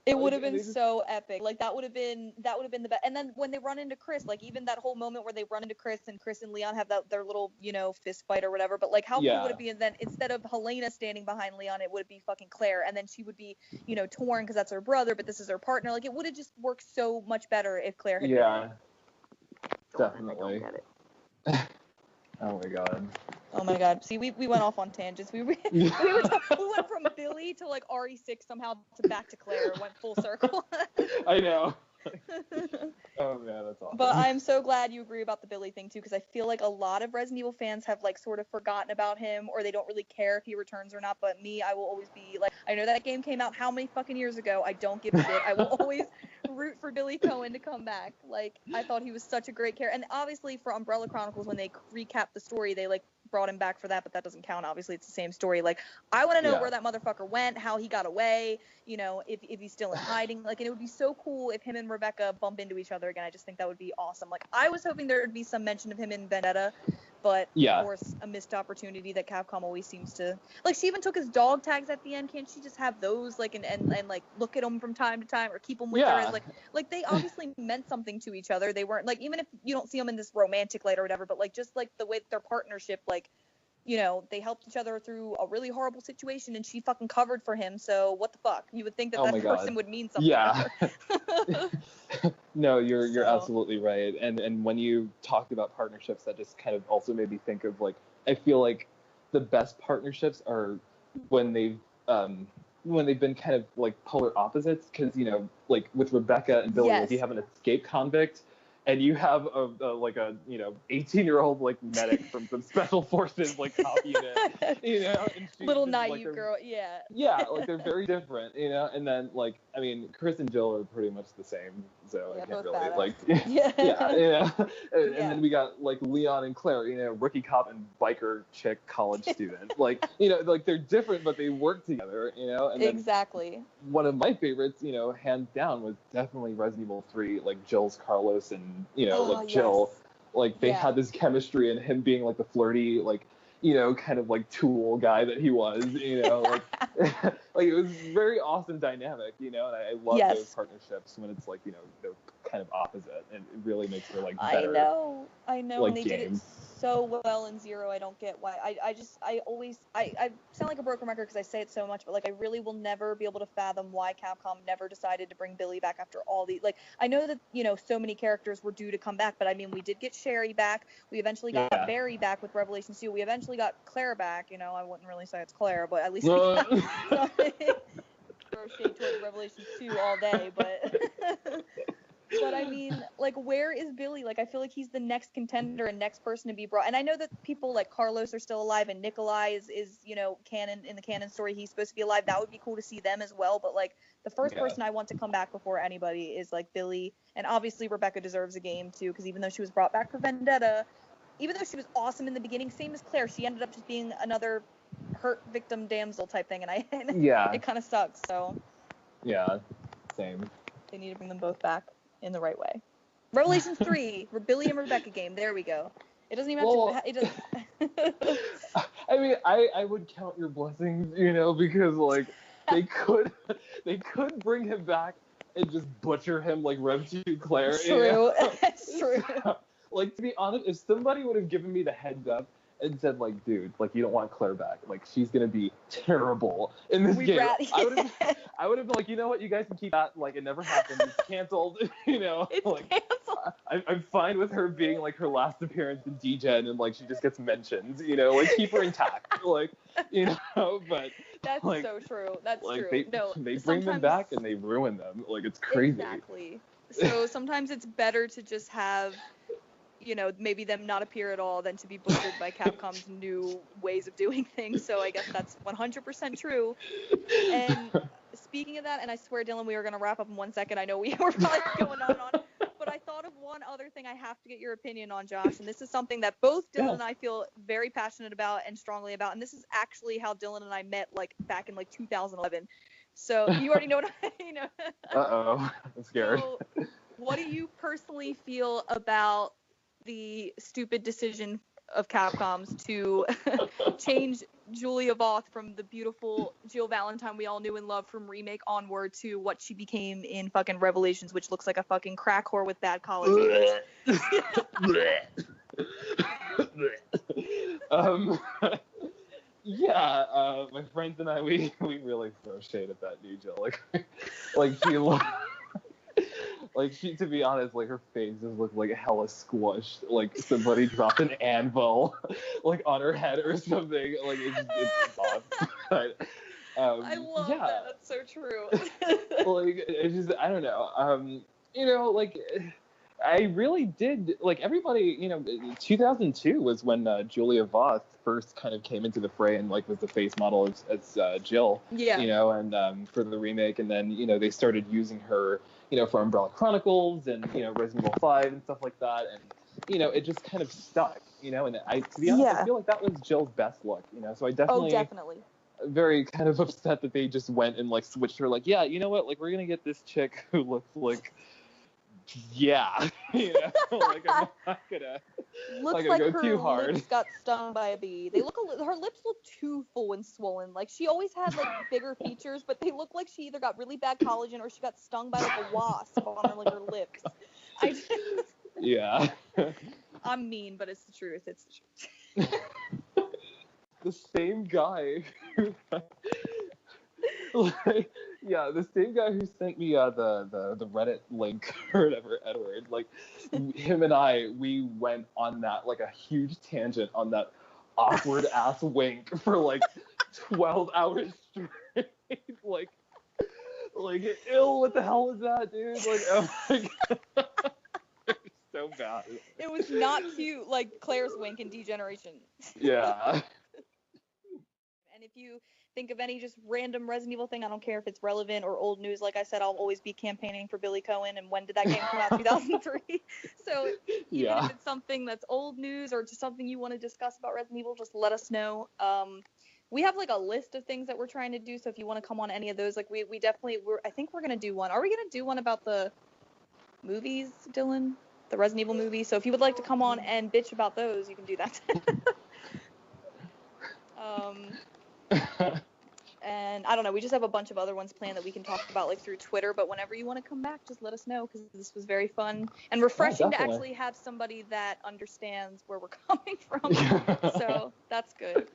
It would have been so epic. Like, that would have been the best. And then when they run into Chris, like, even that whole moment where they run into Chris and Leon have their little, you know, fist fight or whatever. But like, how cool would it be? And then instead of Helena standing behind Leon, it would be fucking Claire, and then she would be, you know, torn because that's her brother, but this is her partner. Like, it would have just worked so much better if Claire had been in. Definitely. Oh my god. Oh my god. See, we went off on tangents. We went from Billy to like RE6 somehow to back to Claire. Went full circle. I know. Oh man, that's awesome. But I'm so glad you agree about the Billy thing too, because I feel like a lot of Resident Evil fans have like sort of forgotten about him, or they don't really care if he returns or not. But me, I will always be like, I know that game came out how many fucking years ago. I don't give a shit. I will always root for Billy Coen to come back. Like, I thought he was such a great character. And obviously for Umbrella Chronicles, when they recap the story, they like brought him back for that, but that doesn't count. Obviously, it's the same story. Like, I want to know where that motherfucker went, how he got away, you know, if he's still in hiding. Like, and it would be so cool if him and Rebecca bump into each other again. I just think that would be awesome. Like, I was hoping there would be some mention of him in Vendetta, but of course, a missed opportunity that Capcom always seems to. Like, she even took his dog tags at the end. Can't she just have those, like, and like look at them from time to time, or keep them with her? As, like they obviously meant something to each other. They weren't like, even if you don't see them in this romantic light or whatever, but like just like the way that their partnership, like, you know, they helped each other through a really horrible situation, and she fucking covered for him. So what the fuck? You would think that that person would mean something. Yeah. No, you're absolutely right. And when you talked about partnerships, that just kind of also made me think of, like, I feel like the best partnerships are when they've when they've been kind of like polar opposites, because like with Rebecca and Billy, like you Yes. have an escaped convict, and you have a 18-year-old like medic from some special forces like cop unit, and she's Little just, naive like, girl, yeah. Yeah, like they're very different, and then like I mean Chris and Jill are pretty much the same, so Yeah, I can't both really badass. like Yeah. and Yeah. then we got like Leon and Claire, rookie cop and biker chick college student, like like they're different but they work together, and then Exactly. one of my favorites, hands down, was definitely Resident Evil 3, like Jill's Carlos and like Jill, Yes. like they Yeah. had this chemistry, and him being like the flirty like kind of like tool guy that he was, like like it was very awesome dynamic, and I love Yes. those partnerships when it's like they're kind of opposite, and it really makes for like I better. know, like, and they did it games. so well in Zero. I don't get why. I sound like a broken record because I say it so much, but like I really will never be able to fathom why Capcom never decided to bring Billy back after all the like. I know that so many characters were due to come back, but I mean we did get Sherry back. We eventually got Barry back with Revelations 2. We eventually got Claire back. I wouldn't really say it's Claire, but at least we got throw shade towards Revelations 2 all day, but. But I mean, like, where is Billy? Like, I feel like he's the next contender and next person to be brought. And I know that people like Carlos are still alive, and Nikolai is canon in the canon story. He's supposed to be alive. That would be cool to see them as well. But like, the first person I want to come back before anybody is like Billy. And obviously Rebecca deserves a game too, because even though she was brought back for Vendetta, even though she was awesome in the beginning, same as Claire, she ended up just being another hurt victim damsel type thing, and it kind of sucks. So yeah, same. They need to bring them both back in the right way. Revelations 3, Billy and Rebecca game. There we go. It doesn't even have to. It doesn't. I mean, I would count your blessings, because like they could bring him back and just butcher him like Rev 2 Claire. True. It's true. Like, to be honest, if somebody would have given me the heads up and said, like, dude, like, you don't want Claire back, like, she's gonna be terrible in this game, I would have been like, you know what, you guys can keep that, like, it never happened, it's canceled, It's like, canceled. I'm fine with her being, like, her last appearance in D-Gen, and, like, she just gets mentioned, like, keep her intact, like, but... That's like, so true. That's like, true. They bring them back and they ruin them, like, it's crazy. Exactly. So sometimes it's better to just have... maybe them not appear at all than to be butchered by Capcom's new ways of doing things. So I guess that's 100% true. And speaking of that, and I swear, Dylan, we are going to wrap up in 1 second. I know we were probably going on, but I thought of one other thing I have to get your opinion on, Josh. And this is something that both Dylan and I feel very passionate about and strongly about. And this is actually how Dylan and I met, like, back in, like, 2011. So you already know what Uh-oh. I'm scared. So what do you personally feel about the stupid decision of Capcom's to change Julia Voth from the beautiful Jill Valentine we all knew and loved from Remake onward to what she became in fucking Revelations, which looks like a fucking crack whore with bad college hands. Yeah, my friends and I, we really throw shade at that new Jill. Like she, to be honest, like her face just looked like hella squished, like somebody dropped an anvil, like on her head or something. Like it's off. I love that. That's so true. Like it's just, I don't know. Like I really did, like, everybody, 2002 was when Julia Voth first kind of came into the fray and, like, was the face model as Jill. Yeah. And for the remake, and then, they started using her, for Umbrella Chronicles and, Resident Evil 5 and stuff like that, and, it just kind of stuck, and to be honest, I feel like that was Jill's best look, so I definitely... Oh, definitely. Very kind of upset that they just went and, like, switched her, like, yeah, you know what, like, we're gonna get this chick who looks like... Yeah, like I'm not gonna. Looks gonna like go her too hard. lips got stung by a bee. Her lips look too full and swollen. Like she always had like bigger features, but they look like she either got really bad collagen or she got stung by like a wasp on her her lips. Yeah. I'm mean, but it's the truth. It's the truth. The same guy. Yeah, the same guy who sent me the Reddit link or whatever, Edward, like, him and we went on that, like, a huge tangent on that awkward-ass wink for, like, 12 hours straight. Like, ill, what the hell is that, dude? Like, oh my god. It's so bad. It was not cute, like Claire's wink and degeneration. Yeah. And if you think of any just random Resident Evil thing, I don't care if it's relevant or old news. Like I said, I'll always be campaigning for Billy Coen. And when did that game come out? 2003. So even if it's something that's old news or just something you want to discuss about Resident Evil, just let us know. We have like a list of things that we're trying to do. So if you want to come on any of those, like we definitely, I think we're gonna do one. Are we gonna do one about the movies, Dylan? The Resident Evil movie. So if you would like to come on and bitch about those, you can do that. And I don't know, we just have a bunch of other ones planned that we can talk about like through Twitter, but whenever you want to come back, just let us know, because this was very fun and refreshing to actually have somebody that understands where we're coming from. So that's good.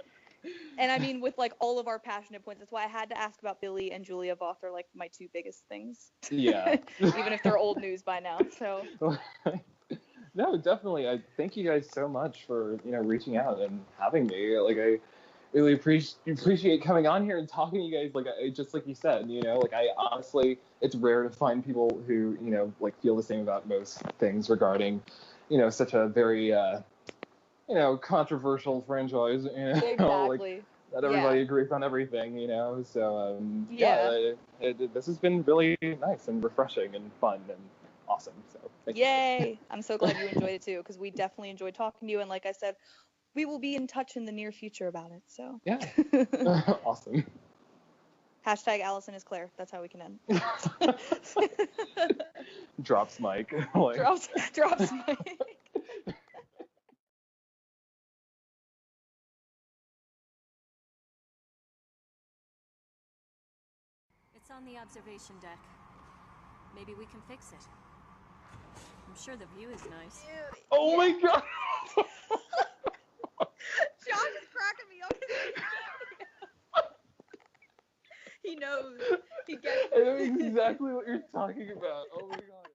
And I mean, with like all of our passionate points, that's why I had to ask about Billy and Julia Voth are like my two biggest things. Yeah. Even if they're old news by now. So no, definitely. I thank you guys so much for, reaching out and having me. Like, I really appreciate coming on here and talking to you guys. Like, just like you said, like, I honestly, it's rare to find people who, like, feel the same about most things regarding, such a very, controversial franchise. Exactly. Like, not everybody agrees on everything, So, this has been really nice and refreshing and fun and awesome. So, thank you. I'm so glad you enjoyed it too, because we definitely enjoyed talking to you. And like I said, we will be in touch in the near future about it. So yeah. Awesome. Hashtag Allison is Claire. That's how we can end. Drops mic. Like. Drops mic. It's on the observation deck. Maybe we can fix it. I'm sure the view is nice. Oh my god! Josh is cracking me up. He knows. He gets it. I know exactly what you're talking about. Oh my god.